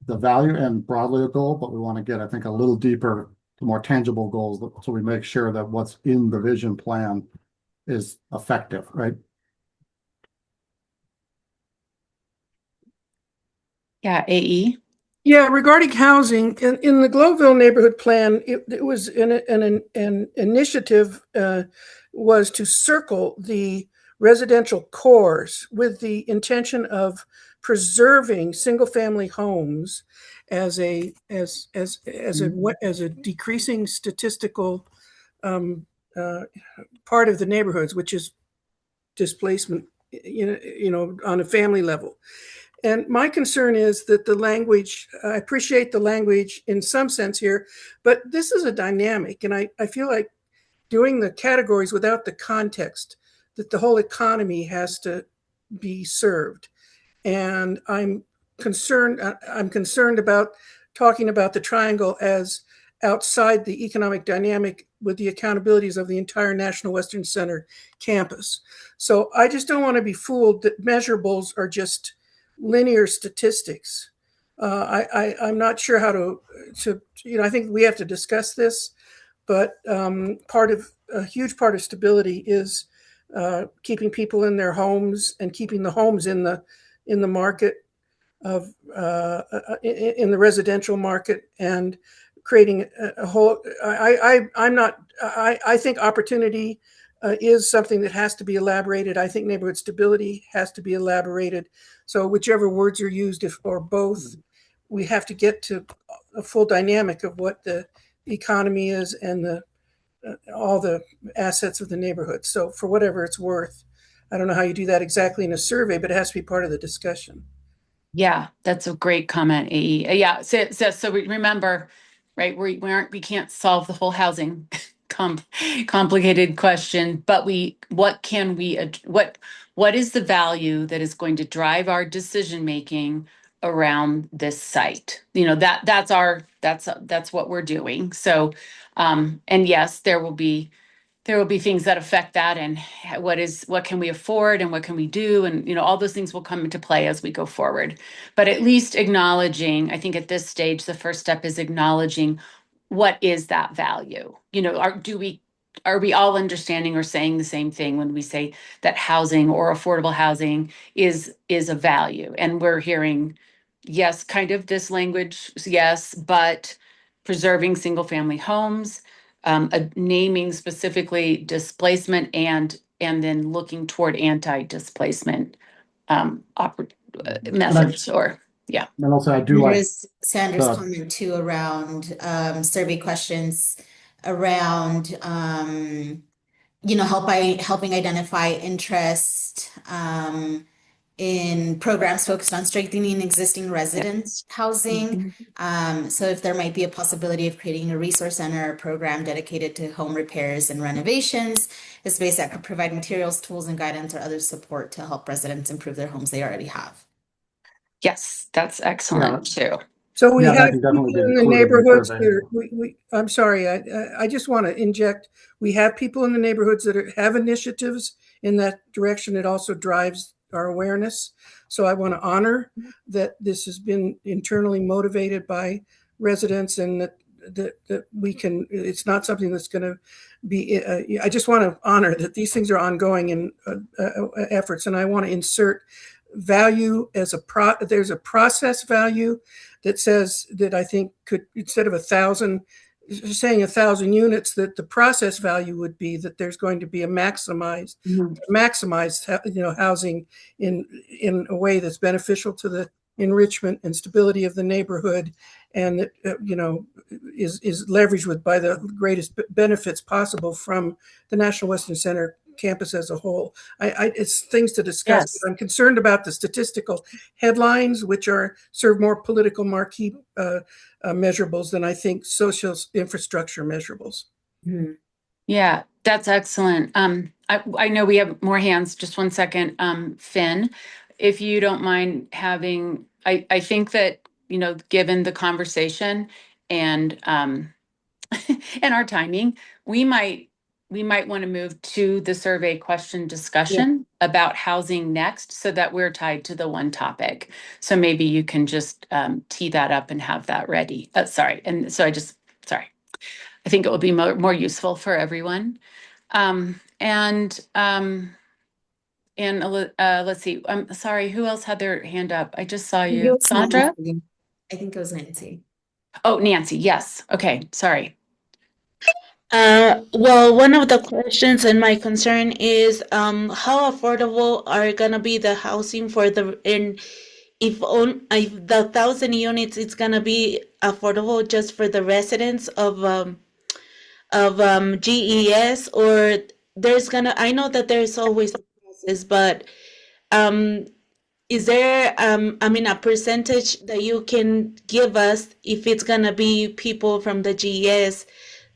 [SPEAKER 12] the value and broadly a goal, but we want to get, I think, a little deeper to more tangible goals so we make sure that what's in the vision plan is effective, right?
[SPEAKER 3] Yeah, AE.
[SPEAKER 4] Yeah, regarding housing, in the Globeville neighborhood plan, it was an initiative was to circle the residential cores with the intention of preserving single-family homes as a decreasing statistical part of the neighborhoods, which is displacement, on a family level. And my concern is that the language, I appreciate the language in some sense here, but this is a dynamic. And I feel like doing the categories without the context, that the whole economy has to be served. And I'm concerned about talking about the triangle as outside the economic dynamic with the accountabilities of the entire National Western Center campus. So I just don't want to be fooled that measurables are just linear statistics. I'm not sure how to, I think we have to discuss this, but a huge part of stability is keeping people in their homes and keeping the homes in the market of in the residential market and creating a whole. I think opportunity is something that has to be elaborated. I think neighborhood stability has to be elaborated. So whichever words are used, or both, we have to get to a full dynamic of what the economy is and all the assets of the neighborhood. So for whatever it's worth, I don't know how you do that exactly in a survey, but it has to be part of the discussion.
[SPEAKER 3] Yeah, that's a great comment, AE. Yeah, so we remember, right? We can't solve the whole housing complicated question, but what is the value that is going to drive our decision making around this site? That's what we're doing. So, and yes, there will be things that affect that, and what can we afford and what can we do, and all those things will come into play as we go forward. But at least acknowledging, I think at this stage, the first step is acknowledging what is that value. Are we all understanding or saying the same thing when we say that housing or affordable housing is a value? And we're hearing, yes, kind of this language, yes, but preserving single family homes, naming specifically displacement, and then looking toward anti-displacement methods, or yeah.
[SPEAKER 12] And also I do like
[SPEAKER 1] There's Sandra's comment too around survey questions around helping identify interest in programs focused on strengthening existing residence housing. So if there might be a possibility of creating a resource center or program dedicated to home repairs and renovations, a space that could provide materials, tools, and guidance or other support to help residents improve their homes they already have.
[SPEAKER 3] Yes, that's excellent too.
[SPEAKER 4] So we
[SPEAKER 12] Yeah, that
[SPEAKER 4] have
[SPEAKER 12] can
[SPEAKER 4] people
[SPEAKER 12] definitely be
[SPEAKER 4] in the
[SPEAKER 12] included in the
[SPEAKER 4] neighborhoods
[SPEAKER 12] survey.
[SPEAKER 4] that I'm sorry, I just want to inject. We have people in the neighborhoods that have initiatives in that direction. It also drives our awareness. So I want to honor that this has been internally motivated by residents, and that we can. It's not something that's going to be. I just want to honor that these things are ongoing in efforts, and I want to insert value as there's a process value that says that I think could, instead of 1,000, saying 1,000 units, that the process value would be that there's going to be a maximized housing in a way that's beneficial to the enrichment and stability of the neighborhood, and that is leveraged by the greatest benefits possible from the National Western Center campus as a whole. It's things to discuss.
[SPEAKER 3] Yes.
[SPEAKER 4] I'm concerned about the statistical headlines, which serve more political marquee measurables than I think social infrastructure measurables.
[SPEAKER 1] Mm-hmm.
[SPEAKER 3] Yeah, that's excellent. I know we have more hands. Just one second. Finn, if you don't mind having, I think that given the conversation and and our timing, we might want to move to the survey question discussion about housing next, so that we're tied to the one topic. So maybe you can just tee that up and have that ready. Sorry. And so sorry. I think it will be more useful for everyone. Let's see. I'm sorry. Who else had their hand up? I just saw you, Sandra.
[SPEAKER 1] I think it was Nancy.
[SPEAKER 3] Oh, Nancy. Yes. Okay. Sorry.
[SPEAKER 11] Well, one of the questions and my concern is how affordable are gonna be the housing for if the 1,000 units is gonna be affordable just for the residents of GES, or I know that there's always a process, but um is there a percentage that you can give us if it's gonna be people from the GES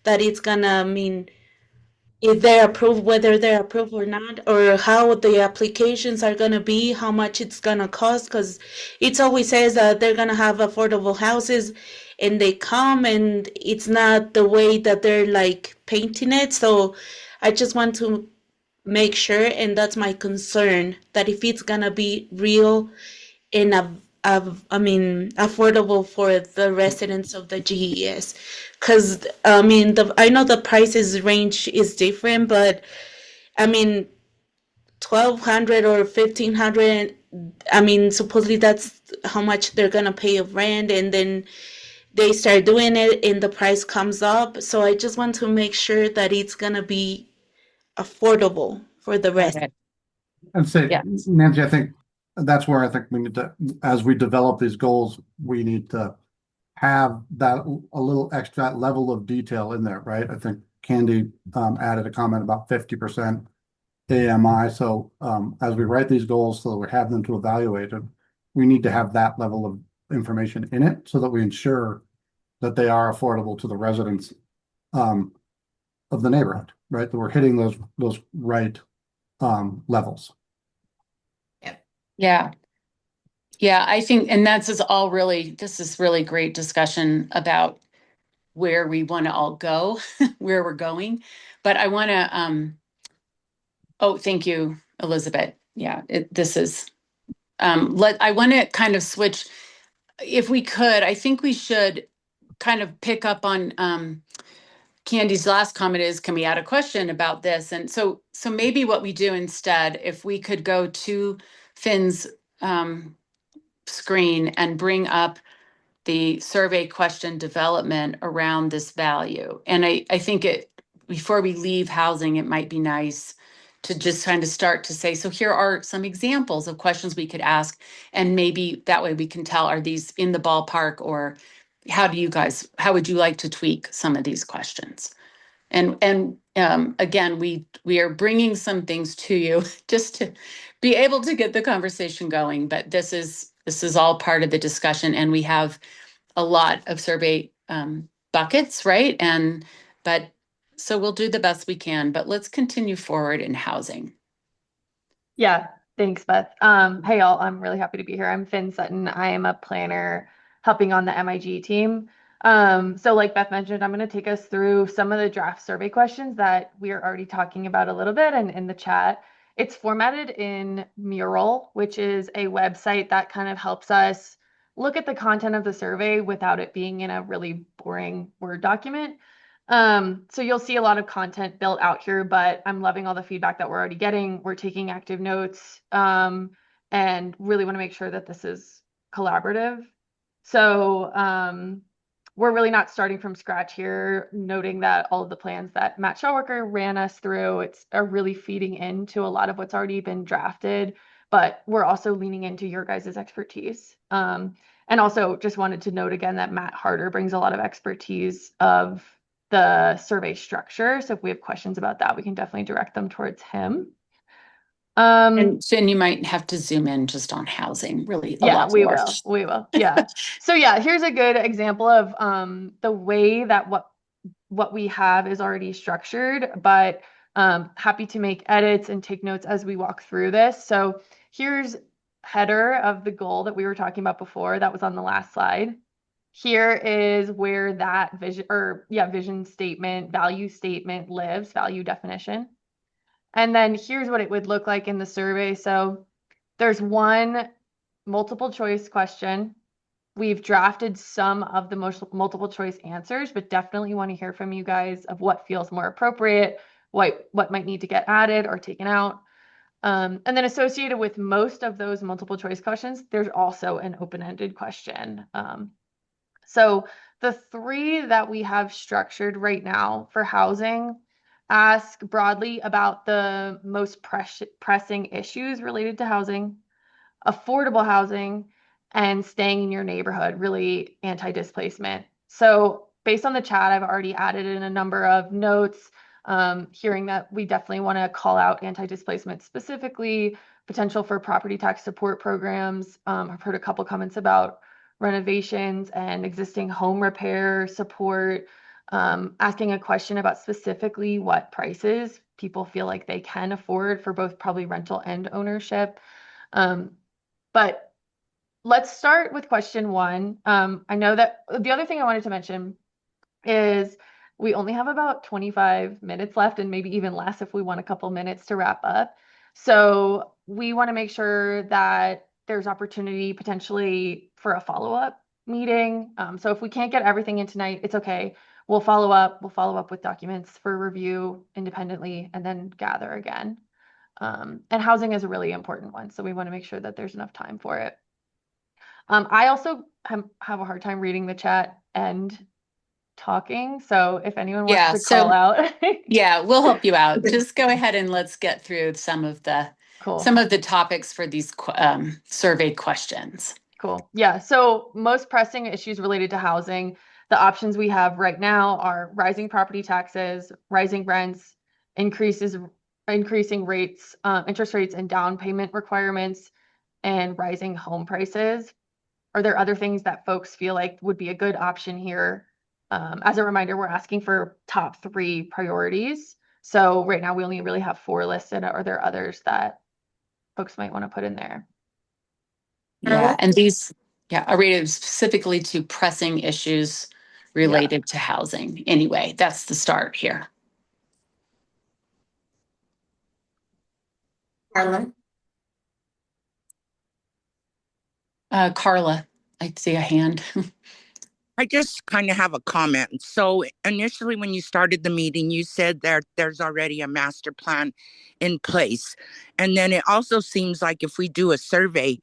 [SPEAKER 11] that it's gonna if they're approved, whether they're approved or not, or how the applications are gonna be, how much it's gonna cost? Because it always says that they're gonna have affordable houses, and they come, and it's not the way that they're like painting it. So I just want to make sure, and that's my concern, that if it's gonna be real and affordable for the residents of the GES. Because I know the prices range is different, but 1,200 or 1,500, supposedly that's how much they're gonna pay of rent, and then they start doing it and the price comes up. So I just want to make sure that it's gonna be affordable for the rest.
[SPEAKER 12] And say,
[SPEAKER 3] Yeah.
[SPEAKER 12] Nancy, I think that's where I think we need to, as we develop these goals, we need to have that a little extra level of detail in there, right? I think Candy added a comment about 50% AMI. So as we write these goals, so that we have them to evaluate them, we need to have that level of information in it so that we ensure that they are affordable to the residents of the neighborhood, right? That we're hitting those right levels.
[SPEAKER 3] Yeah. Yeah, I think, and this is really great discussion about where we want to all go, where we're going. But I want to, oh, thank you, Elizabeth. Yeah, I want to kind of switch, if we could. I think we should kind of pick up on Candy's last comment is, can we add a question about this? And so maybe what we do instead, if we could go to Finn's screen and bring up the survey question development around this value. And I think before we leave housing, it might be nice to just kind of start to say, so here are some examples of questions we could ask. And maybe that way we can tell, are these in the ballpark, or how would you like to tweak some of these questions? And again, we are bringing some things to you just to be able to get the conversation going. But this is all part of the discussion, and we have a lot of survey buckets, right? So we'll do the best we can, but let's continue forward in housing.
[SPEAKER 13] Yeah, thanks, Beth. Hey, y'all, I'm really happy to be here. I'm Finn Sutton. I am a planner helping on the MIG team. So like Beth mentioned, I'm going to take us through some of the draft survey questions that we are already talking about a little bit and in the chat. It's formatted in Mural, which is a website that kind of helps us look at the content of the survey without it being in a really boring Word document. So you'll see a lot of content built out here, but I'm loving all the feedback that we're already getting. We're taking active notes and really want to make sure that this is collaborative. So we're really not starting from scratch here, noting that all of the plans that Matt Shellworker ran us through are really feeding into a lot of what's already been drafted, but we're also leaning into your guys' expertise. And also just wanted to note again that Matt Harder brings a lot of expertise of the survey structure. So if we have questions about that, we can definitely direct them towards him.
[SPEAKER 3] And Finn, you might have to zoom in just on housing, really.
[SPEAKER 13] We will. Yeah. So yeah, here's a good example of the way that what we have is already structured, but happy to make edits and take notes as we walk through this. So here's header of the goal that we were talking about before that was on the last slide. Here is where that vision statement, value statement lives, value definition. And then here's what it would look like in the survey. So there's one multiple choice question. We've drafted some of the multiple choice answers, but definitely want to hear from you guys of what feels more appropriate, what might need to get added or taken out. And then associated with most of those multiple choice questions, there's also an open-ended question. So the three that we have structured right now for housing ask broadly about the most pressing issues related to housing, affordable housing, and staying in your neighborhood, really anti-displacement. So based on the chat, I've already added in a number of notes, hearing that we definitely want to call out anti-displacement specifically, potential for property tax support programs. I've heard a couple comments about renovations and existing home repair support, asking a question about specifically what prices people feel like they can afford for both probably rental and ownership. But let's start with question one. I know that the other thing I wanted to mention is we only have about 25 minutes left, and maybe even less if we want a couple minutes to wrap up. So we want to make sure that there's opportunity potentially for a follow-up meeting. So if we can't get everything in tonight, it's okay. We'll follow up. We'll follow up with documents for review independently and then gather again. And housing is a really important one, so we want to make sure that there's enough time for it. I also have a hard time reading the chat and talking, so if anyone wants to call out.
[SPEAKER 3] Yeah, we'll help you out. Just go ahead and let's get through some of the topics for these survey questions.
[SPEAKER 13] Cool. Yeah, so most pressing issues related to housing, the options we have right now are rising property taxes, rising rents, increasing rates, interest rates and down payment requirements, and rising home prices. Are there other things that folks feel like would be a good option here? As a reminder, we're asking for top 3 priorities. So right now we only really have 4 listed. Are there others that folks might want to put in there?
[SPEAKER 3] Yeah, and these are rated specifically to pressing issues related to housing. Anyway, that's the start here.
[SPEAKER 1] Carla?
[SPEAKER 3] Carla, I see a hand.
[SPEAKER 14] I just kind of have a comment. So initially when you started the meeting, you said that there's already a master plan in place. And then it also seems like if we do a survey,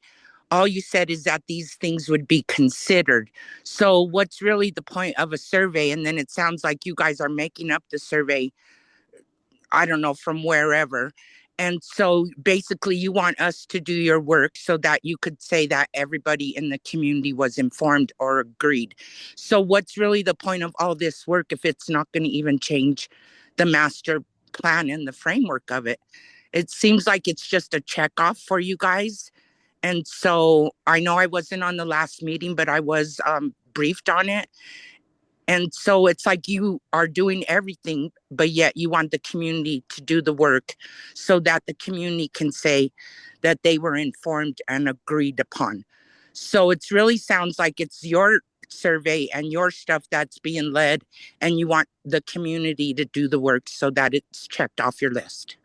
[SPEAKER 14] all you said is that these things would be considered. So what's really the point of a survey? And then it sounds like you guys are making up the survey, I don't know, from wherever. And so basically you want us to do your work so that you could say that everybody in the community was informed or agreed. So what's really the point of all this work if it's not going to even change the master plan and the framework of it? It seems like it's just a check off for you guys. And so I know I wasn't on the last meeting, but I was briefed on it. And so it's like you are doing everything, but yet you want the community to do the work so that the community can say that they were informed and agreed upon. So it really sounds like it's your survey and your stuff that's being led, and you want the community to do the work so that it's checked off your list.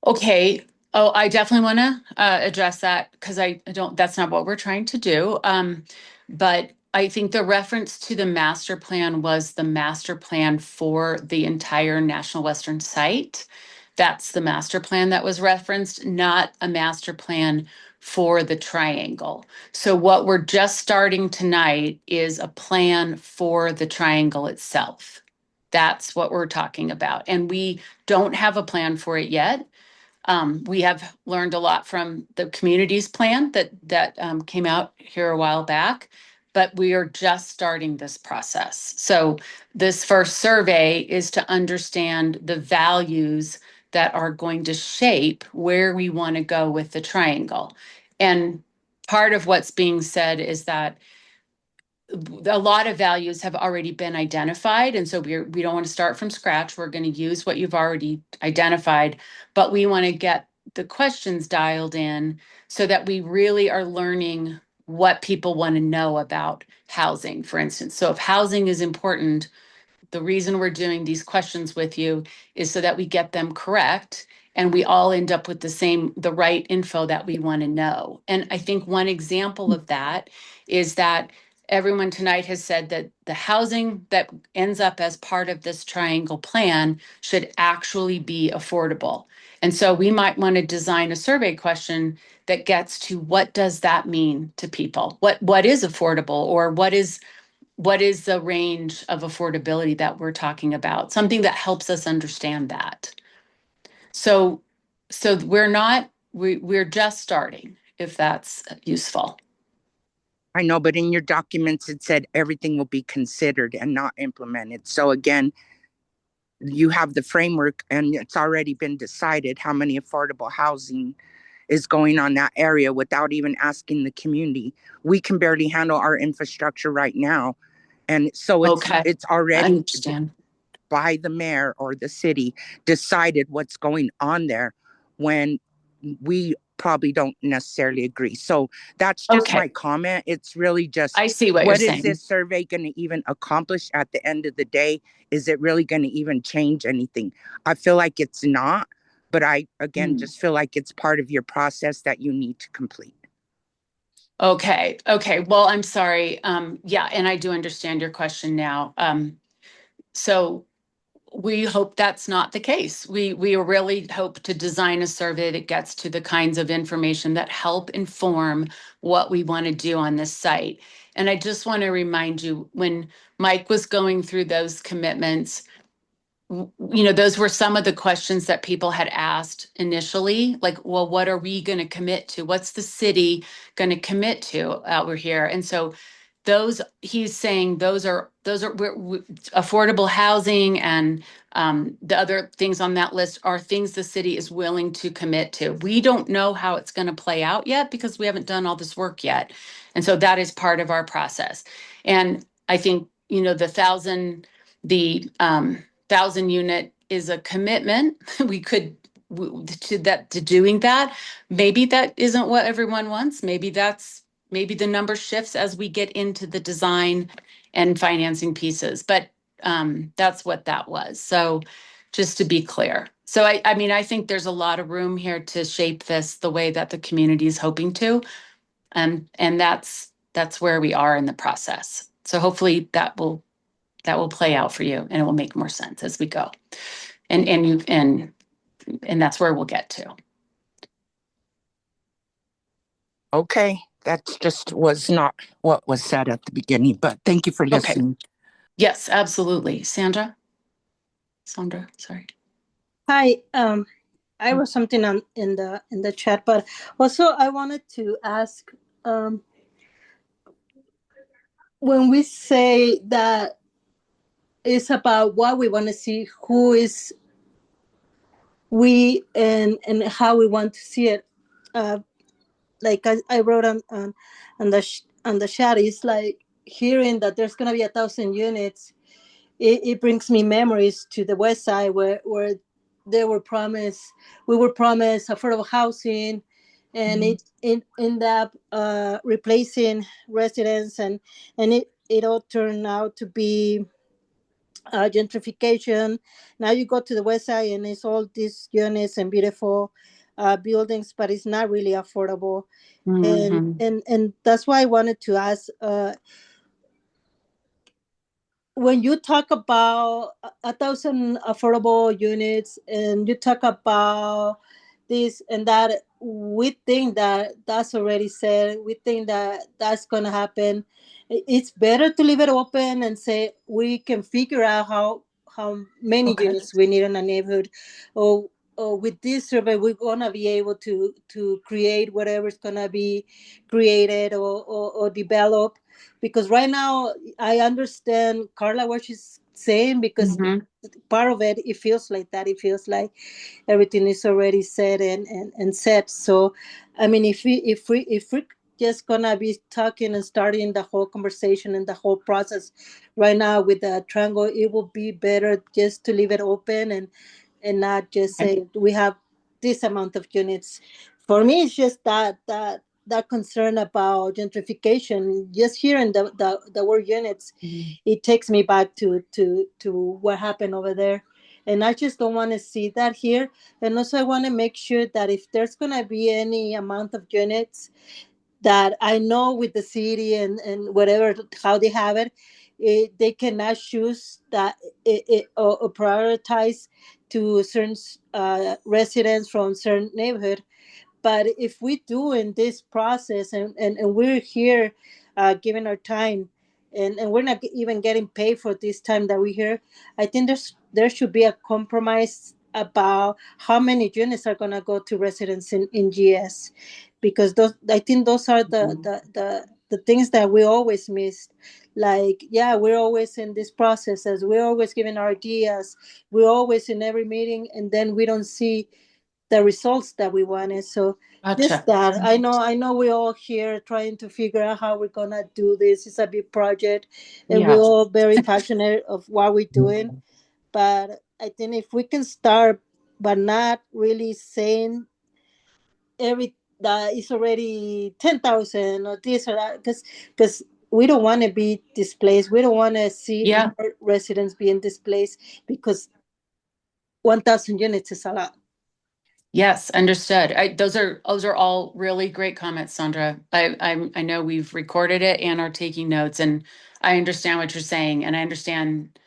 [SPEAKER 3] Okay. Oh, I definitely want to address that because that's not what we're trying to do. But I think the reference to the master plan was the master plan for the entire National Western site. That's the master plan that was referenced, not a master plan for the triangle. So what we're just starting tonight is a plan for the triangle itself. That's what we're talking about. And we don't have a plan for it yet. We have learned a lot from the community's plan that came out here a while back, but we are just starting this process. So this first survey is to understand the values that are going to shape where we want to go with the triangle. And part of what's being said is that a lot of values have already been identified. And so we don't want to start from scratch. We're going to use what you've already identified, but we want to get the questions dialed in so that we really are learning what people want to know about housing, for instance. So if housing is important, the reason we're doing these questions with you is so that we get them correct and we all end up with the right info that we want to know. And I think one example of that is that everyone tonight has said that the housing that ends up as part of this triangle plan should actually be affordable. And so we might want to design a survey question that gets to what does that mean to people? What is affordable, or what is the range of affordability that we're talking about? Something that helps us understand that. So we're just starting, if that's useful.
[SPEAKER 14] I know, but in your documents, it said everything will be considered and not implemented. So again, you have the framework and it's already been decided how many affordable housing is going on that area without even asking the community. We can barely handle our infrastructure right now. And so it's already by the mayor or the city decided what's going on there when we probably don't necessarily agree. So that's just my comment. It's really just,
[SPEAKER 3] I see what you're saying.
[SPEAKER 14] What is this survey going to even accomplish at the end of the day? Is it really going to even change anything? I feel like it's not, but I, again, just feel like it's part of your process that you need to complete.
[SPEAKER 3] Okay. Well, I'm sorry. Yeah, and I do understand your question now. So we hope that's not the case. We really hope to design a survey that gets to the kinds of information that help inform what we want to do on this site. And I just want to remind you, when Mike was going through those commitments, those were some of the questions that people had asked initially, like, well, what are we going to commit to? What's the city going to commit to over here? And so he's saying those are affordable housing, and the other things on that list are things the city is willing to commit to. We don't know how it's going to play out yet because we haven't done all this work yet. And so that is part of our process. And I think, the 1,000 unit is a commitment. We could to doing that. Maybe that isn't what everyone wants. Maybe the number shifts as we get into the design and financing pieces, but that's what that was. So just to be clear. So I think there's a lot of room here to shape this the way that the community is hoping to. And that's where we are in the process. So hopefully that will play out for you, and it will make more sense as we go. And that's where we'll get to.
[SPEAKER 14] Okay. That just was not what was said at the beginning, but thank you for listening.
[SPEAKER 3] Okay. Yes, absolutely. Sandra, sorry.
[SPEAKER 15] Hi. I wrote something in the chat, but also I wanted to ask, when we say that it's about what we want to see, who is we, and how we want to see it. Like I wrote on the chat, it's like hearing that there's gonna be 1,000 units. It brings me memories to the West Side where we were promised affordable housing, and it ended up replacing residents, and it all turned out to be gentrification. Now you go to the West Side and it's all these units and beautiful buildings, but it's not really affordable. And that's why I wanted to ask, when you talk about 1,000 affordable units and you talk about this and that, we think that that's already said. We think that that's going to happen. It's better to leave it open and say we can figure out how many units we need in a neighborhood, or with this survey we're gonna be able to create whatever's gonna be created or develop. Because right now I understand Carla what she's saying, because part of it feels like that. It feels like everything is already said and set. So I mean, if we just gonna be talking and starting the whole conversation and the whole process right now with the triangle, it will be better just to leave it open and not just say we have this amount of units. For me, it's just that concern about gentrification. Just hearing the word units, it takes me back to what happened over there. And I just don't want to see that here. And also, I want to make sure that if there's going to be any amount of units, that I know with the city and whatever, how they have it, they cannot choose that or prioritize to certain residents from certain neighborhood. But if we do in this process and we're here giving our time and we're not even getting paid for this time that we're here, I think there should be a compromise about how many units are going to go to residents in GS, because I think those are the things that we always missed. Like, yeah, we're always in this process, as we're always giving our ideas, we're always in every meeting, and then we don't see the results that we wanted. So just that, I know we're all here trying to figure out how we're gonna do this. It's a big project, and we're all very passionate of what we're doing. But I think if we can start, but not really saying every that is already 10,000 or this or that, because we don't want to be displaced. We don't want to see more residents being displaced, because 1,000 units is a lot.
[SPEAKER 3] Yes, understood. Those are all really great comments, Sandra. I know we've recorded it and are taking notes, and I understand what you're saying, and I understand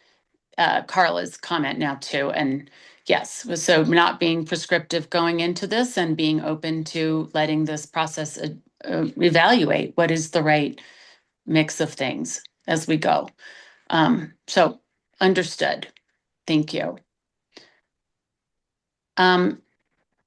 [SPEAKER 3] Carla's comment now too. And yes, so not being prescriptive going into this and being open to letting this process evaluate what is the right mix of things as we go. So understood. Thank you.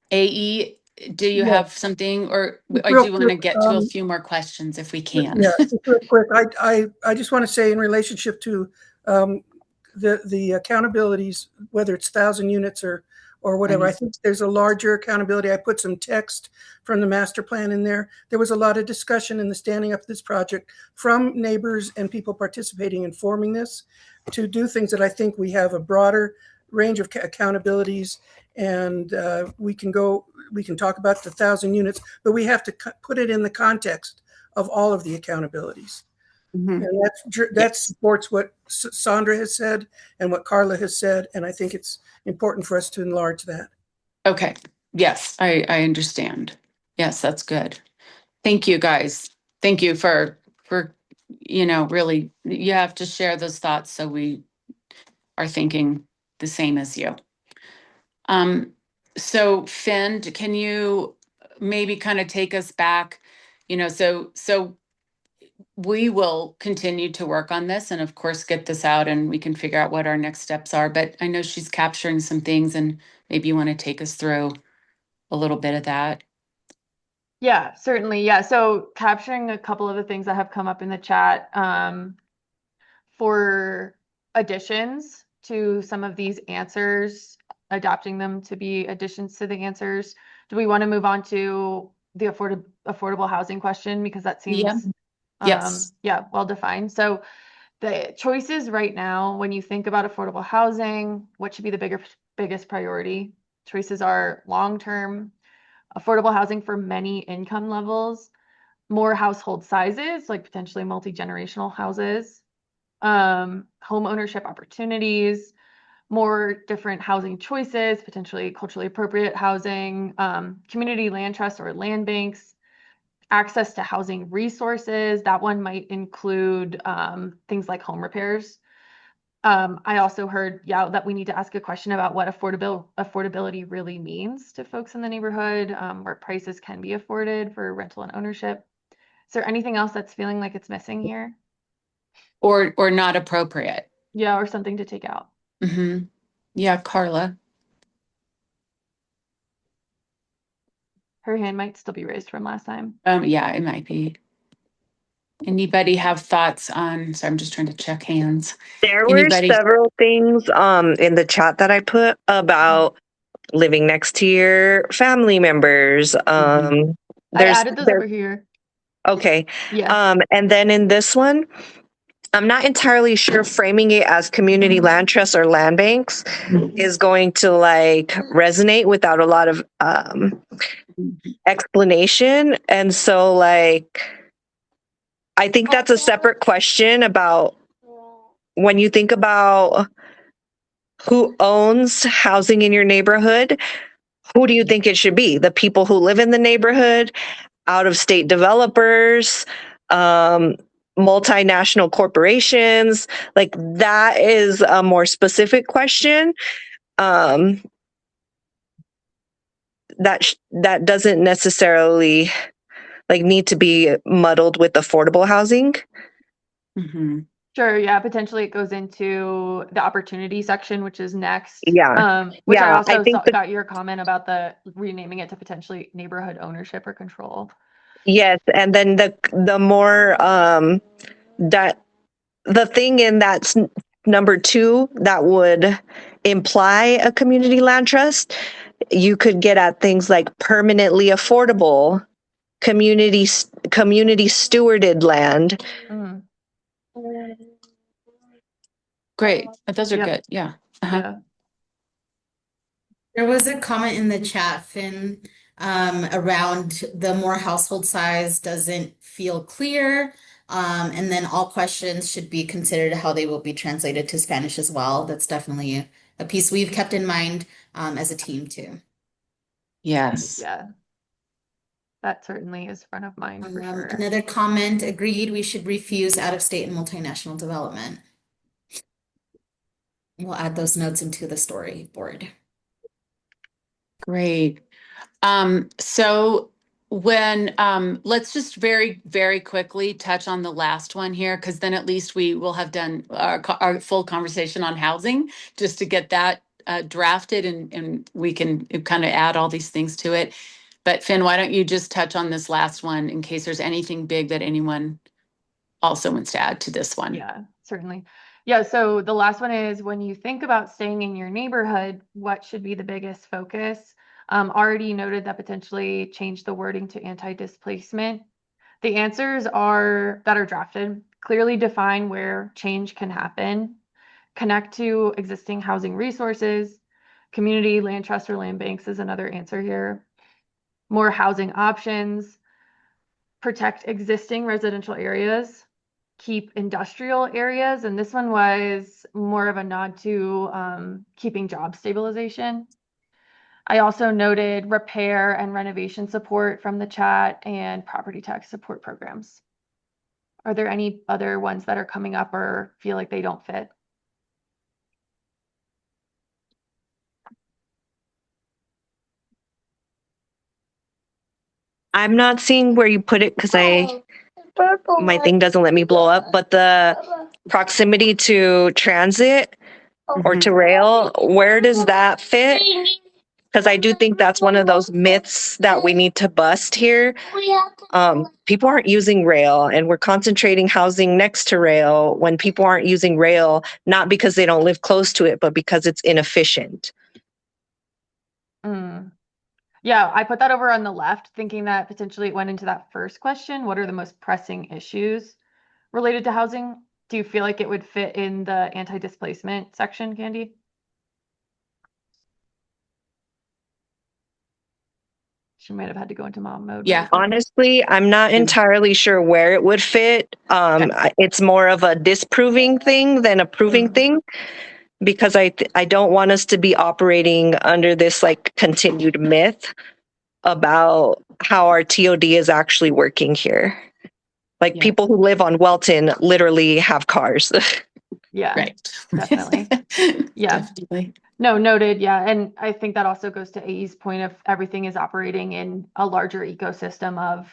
[SPEAKER 3] AE, do you have something, or I do want to get to a few more questions if we can.
[SPEAKER 4] Yeah, just real quick. I just want to say, in relationship to the accountabilities, whether it's 1,000 units or whatever, I think there's a larger accountability. I put some text from the master plan in there. There was a lot of discussion in the standing up this project from neighbors and people participating in forming this to do things that I think we have a broader range of accountabilities, and we can talk about the 1,000 units, but we have to put it in the context of all of the accountabilities. And that supports what Sandra has said and what Carla has said, and I think it's important for us to enlarge that.
[SPEAKER 3] Okay. Yes, I understand. Yes, that's good. Thank you, guys. Thank you for really, you have to share those thoughts so we are thinking the same as you. So Finn, can you maybe kind of take us back? So we will continue to work on this and of course get this out, and we can figure out what our next steps are. But I know she's capturing some things, and maybe you want to take us through a little bit of that.
[SPEAKER 13] Yeah, certainly. Yeah. So capturing a couple of the things that have come up in the chat for additions to some of these answers, adapting them to be additions to the answers. Do we want to move on to the affordable housing question? Because that seems well defined. So the choices right now, when you think about affordable housing, what should be the biggest priority? Choices are long-term, affordable housing for many income levels, more household sizes, like potentially multi-generational houses, home ownership opportunities, more different housing choices, potentially culturally appropriate housing, community land trusts or land banks, access to housing resources. That one might include things like home repairs. I also heard, that we need to ask a question about what affordability really means to folks in the neighborhood, where prices can be afforded for rental and ownership. Is there anything else that's feeling like it's missing here?
[SPEAKER 3] Or not appropriate?
[SPEAKER 13] Yeah, or something to take out.
[SPEAKER 3] Mm-hmm. Yeah, Carla.
[SPEAKER 13] Her hand might still be raised from last time.
[SPEAKER 3] Yeah, it might be. Anybody have thoughts on, so I'm just trying to check hands.
[SPEAKER 6] There were several things in the chat that I put about living next to your family members.
[SPEAKER 13] I added those over here.
[SPEAKER 6] Okay.
[SPEAKER 13] Yeah.
[SPEAKER 6] And then in this one, I'm not entirely sure framing it as community land trusts or land banks is going to like resonate without a lot of explanation. And so like, I think that's a separate question about when you think about who owns housing in your neighborhood, who do you think it should be? The people who live in the neighborhood, out of state developers, multinational corporations? Like that is a more specific question. That doesn't necessarily like need to be muddled with affordable housing.
[SPEAKER 3] Mm-hmm.
[SPEAKER 13] Sure, yeah, potentially it goes into the opportunity section, which is next.
[SPEAKER 6] Yeah.
[SPEAKER 13] Which I
[SPEAKER 6] Yeah,
[SPEAKER 13] also
[SPEAKER 6] I think
[SPEAKER 13] got your comment about the renaming it to potentially neighborhood ownership or control.
[SPEAKER 6] yes, and then the more that the thing in that's number 2 that would imply a community land trust, you could get at things like permanently affordable community stewarded land.
[SPEAKER 13] Mm.
[SPEAKER 3] Great. Those are
[SPEAKER 13] Yep.
[SPEAKER 3] good. Yeah. Uh-huh.
[SPEAKER 13] Yeah.
[SPEAKER 1] There was a comment in the chat, Finn, around the more household size doesn't feel clear. And then all questions should be considered how they will be translated to Spanish as well. That's definitely a piece we've kept in mind as a team too.
[SPEAKER 3] Yes.
[SPEAKER 13] Yeah. That certainly is front of mind for sure.
[SPEAKER 1] Another comment, agreed, we should refuse out-of-state and multinational development. We'll add those notes into the storyboard.
[SPEAKER 3] Great. So when let's just very, very quickly touch on the last one here, because then at least we will have done our full conversation on housing, just to get that drafted and we can kind of add all these things to it. But Finn, why don't you just touch on this last one in case there's anything big that anyone also wants to add to this one?
[SPEAKER 13] Yeah, certainly. Yeah, so the last one is when you think about staying in your neighborhood, what should be the biggest focus? Already noted that potentially change the wording to anti-displacement. The answers that are drafted clearly define where change can happen, connect to existing housing resources, community land trust or land banks is another answer here, more housing options, protect existing residential areas, keep industrial areas, and this one was more of a nod to keeping job stabilization. I also noted repair and renovation support from the chat and property tax support programs. Are there any other ones that are coming up or feel like they don't fit?
[SPEAKER 6] I'm not seeing where you put it because my thing doesn't let me blow up, but the proximity to transit or to rail, where does that fit? Because I do think that's one of those myths that we need to bust here. People aren't using rail, and we're concentrating housing next to rail when people aren't using rail, not because they don't live close to it, but because it's inefficient.
[SPEAKER 13] Yeah, I put that over on the left, thinking that potentially it went into that first question. What are the most pressing issues related to housing? Do you feel like it would fit in the anti-displacement section, Candy? She might have had to go into mom mode.
[SPEAKER 3] Yeah.
[SPEAKER 6] Honestly, I'm not entirely sure where it would fit. It's more of a disproving thing than a proving thing, because I don't want us to be operating under this like continued myth about how our TOD is actually working here. Like people who live on Welton literally have cars.
[SPEAKER 13] Yeah,
[SPEAKER 3] right.
[SPEAKER 13] Definitely. Yeah.
[SPEAKER 3] Definitely.
[SPEAKER 13] No, noted. Yeah. And I think that also goes to AE's point of everything is operating in a larger ecosystem of,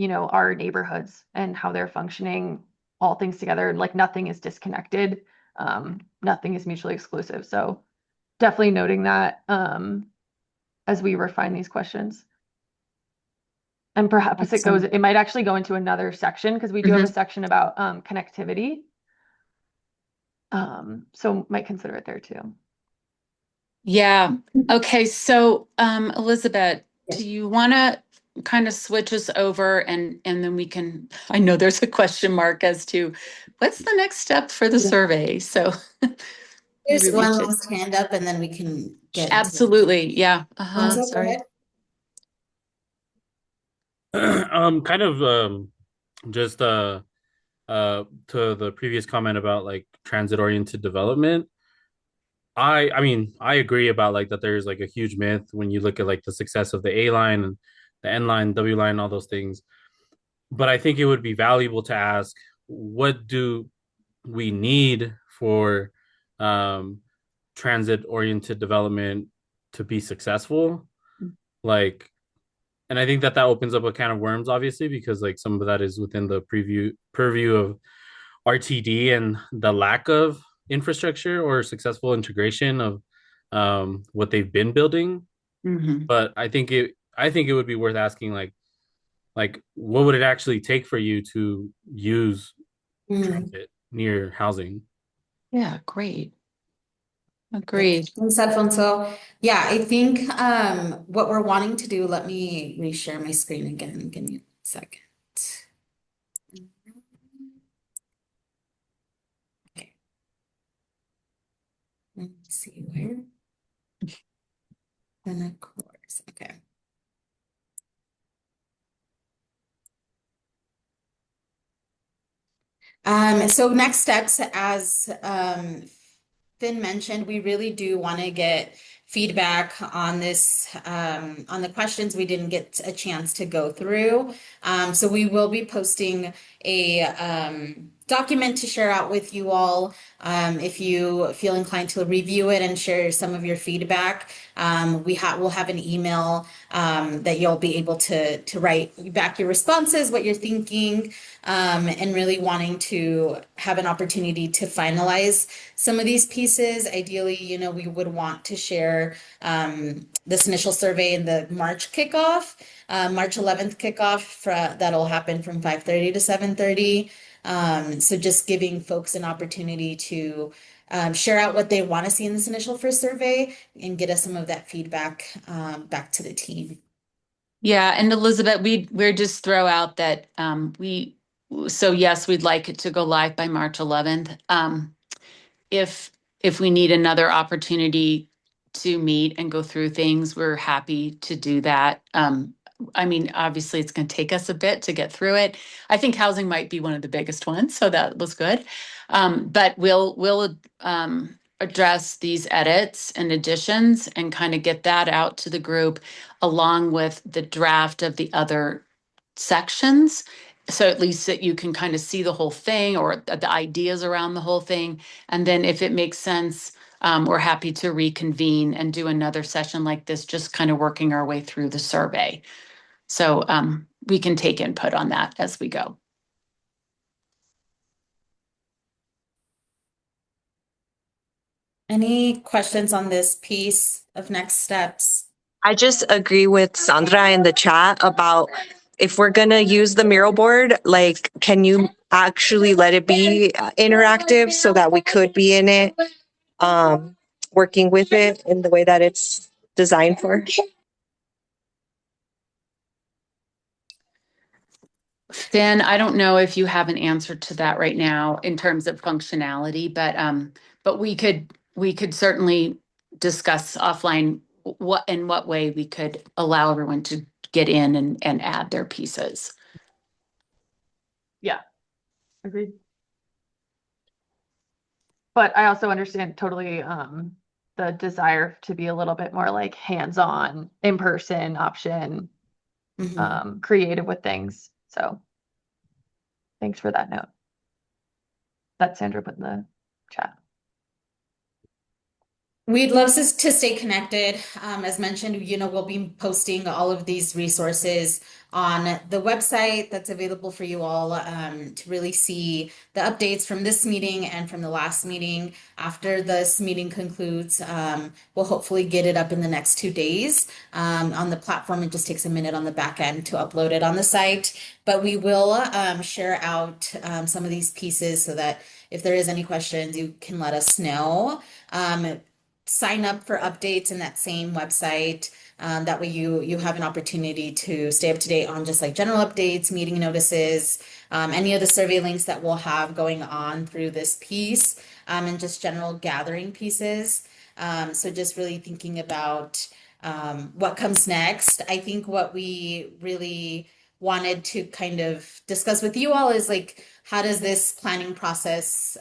[SPEAKER 13] our neighborhoods and how they're functioning, all things together. And like nothing is disconnected. Nothing is mutually exclusive. So definitely noting that as we refine these questions. And perhaps it might actually go into another section because we do have a section about connectivity. So might consider it there too.
[SPEAKER 3] Yeah. Okay. So, Elizabeth, do you want to kind of switch us over and then we can, I know there's a question mark as to what's the next step for the survey. So
[SPEAKER 1] There's
[SPEAKER 3] maybe we
[SPEAKER 1] one
[SPEAKER 3] should.
[SPEAKER 1] last hand up and then we can get into it.
[SPEAKER 3] Absolutely. Yeah.
[SPEAKER 1] Alonso, go
[SPEAKER 3] Sorry.
[SPEAKER 1] ahead.
[SPEAKER 8] Kind of just to the previous comment about like transit oriented development. I mean, I agree about like that there's like a huge myth when you look at like the success of the A line and the N line, W line, all those things. But I think it would be valuable to ask, what do we need for transit oriented development to be successful? Like, and I think that opens up a can of worms, obviously, because like some of that is within the purview of RTD and the lack of infrastructure or successful integration of what they've been building.
[SPEAKER 3] Mm-hmm.
[SPEAKER 8] But I think it would be worth asking, like what would it actually take for you to use transit near housing?
[SPEAKER 3] Yeah, great. Agreed.
[SPEAKER 1] Thanks, Alfonso. Yeah, I think what we're wanting to do, let me reshare my screen again. Give me a second. Okay. Let's see where. Then of course, okay. So next steps, as Finn mentioned, we really do want to get feedback on this, on the questions we didn't get a chance to go through. So we will be posting a document to share out with you all. If you feel inclined to review it and share some of your feedback, we'll have an email that you'll be able to write back your responses, what you're thinking, and really wanting to have an opportunity to finalize some of these pieces. Ideally, you know, we would want to share this initial survey in the March kickoff, March 11th kickoff, that'll happen from 5:30 to 7:30. So just giving folks an opportunity to share out what they want to see in this initial first survey and get us some of that feedback back to the team.
[SPEAKER 3] Yeah, and Elizabeth, we're just throw out that so yes, we'd like it to go live by March 11th. If we need another opportunity to meet and go through things, we're happy to do that. I mean, obviously it's going to take us a bit to get through it. I think housing might be one of the biggest ones, so that was good. But we'll address these edits and additions and kind of get that out to the group along with the draft of the other sections. So at least that you can kind of see the whole thing or the ideas around the whole thing. And then if it makes sense, we're happy to reconvene and do another session like this, just kind of working our way through the survey. So we can take input on that as we go.
[SPEAKER 1] Any questions on this piece of next steps?
[SPEAKER 6] I just agree with Sandra in the chat about if we're going to use the mural board, like, can you actually let it be interactive so that we could be in it, working with it in the way that it's designed for?
[SPEAKER 3] Finn, I don't know if you have an answer to that right now in terms of functionality, but we could certainly discuss offline in what way we could allow everyone to get in and add their pieces.
[SPEAKER 13] Yeah, agreed. But I also understand totally the desire to be a little bit more like hands-on, in-person option, creative with things. So thanks for that note. That Sandra put in the chat.
[SPEAKER 1] We'd love to stay connected. As mentioned, you know, we'll be posting all of these resources on the website that's available for you all to really see the updates from this meeting and from the last meeting. After this meeting concludes, we'll hopefully get it up in the next 2 days on the platform. It just takes a minute on the back end to upload it on the site, but we will share out some of these pieces so that if there is any questions, you can let us know. Sign up for updates in that same website. That way you have an opportunity to stay up to date on just like general updates, meeting notices, any of the survey links that we'll have going on through this piece, and just general gathering pieces. So just really thinking about what comes next. I think what we really wanted to kind of discuss with you all is like, how does this planning process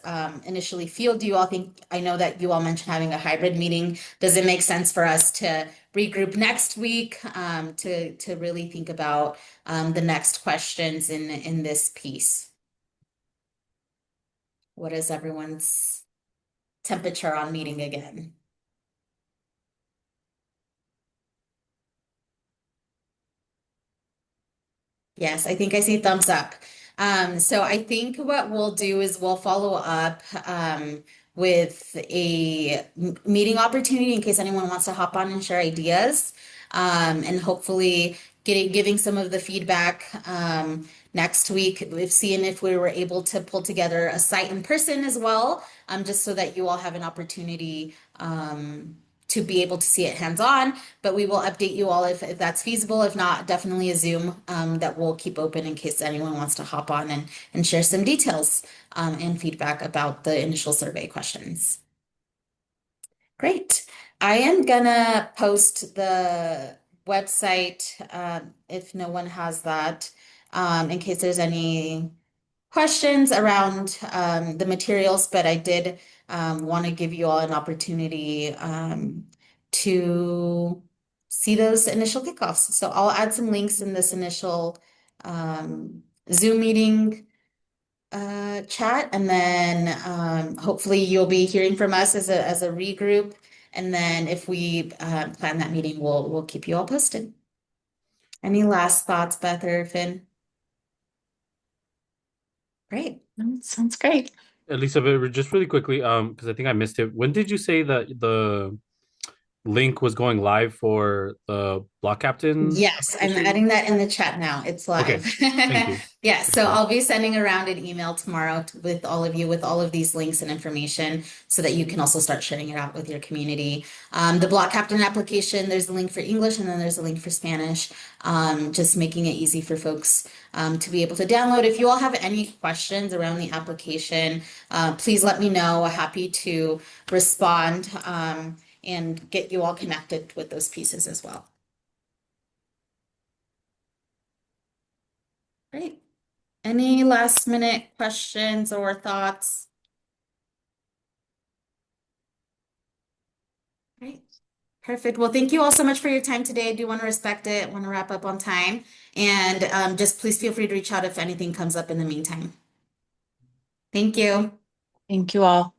[SPEAKER 1] initially feel? Do you all think, I know that you all mentioned having a hybrid meeting. Does it make sense for us to regroup next week to really think about the next questions in this piece? What is everyone's temperature on meeting again? Yes, I think I see thumbs up. So I think what we'll do is we'll follow up with a meeting opportunity in case anyone wants to hop on and share ideas, and hopefully giving some of the feedback next week, seeing if we were able to pull together a site in person as well, just so that you all have an opportunity to be able to see it hands-on, but we will update you all if that's feasible. If not, definitely a Zoom that we'll keep open in case anyone wants to hop on and share some details and feedback about the initial survey questions. Great. I am gonna post the website if no one has that, in case there's any questions around the materials, but I did want to give you all an opportunity to see those initial kickoffs. So I'll add some links in this initial Zoom meeting chat, and then hopefully you'll be hearing from us as a regroup. And then if we plan that meeting, we'll keep you all posted. Any last thoughts, Beth or Finn? Great.
[SPEAKER 3] Sounds great.
[SPEAKER 8] Elizabeth, just really quickly, because I think I missed it. When did you say that the link was going live for the block captain?
[SPEAKER 1] Yes, I'm adding that in the chat now. It's live.
[SPEAKER 8] Okay, thank you.
[SPEAKER 1] Yeah, so I'll be sending around an email tomorrow with all of you with all of these links and information so that you can also start sharing it out with your community. The block captain application, there's a link for English and then there's a link for Spanish, just making it easy for folks to be able to download. If you all have any questions around the application, please let me know. Happy to respond and get you all connected with those pieces as well. Great. Any last minute questions or thoughts? Great. Perfect. Well, thank you all so much for your time today. I do want to respect it, want to wrap up on time. And just please feel free to reach out if anything comes up in the meantime. Thank you.
[SPEAKER 3] Thank you all.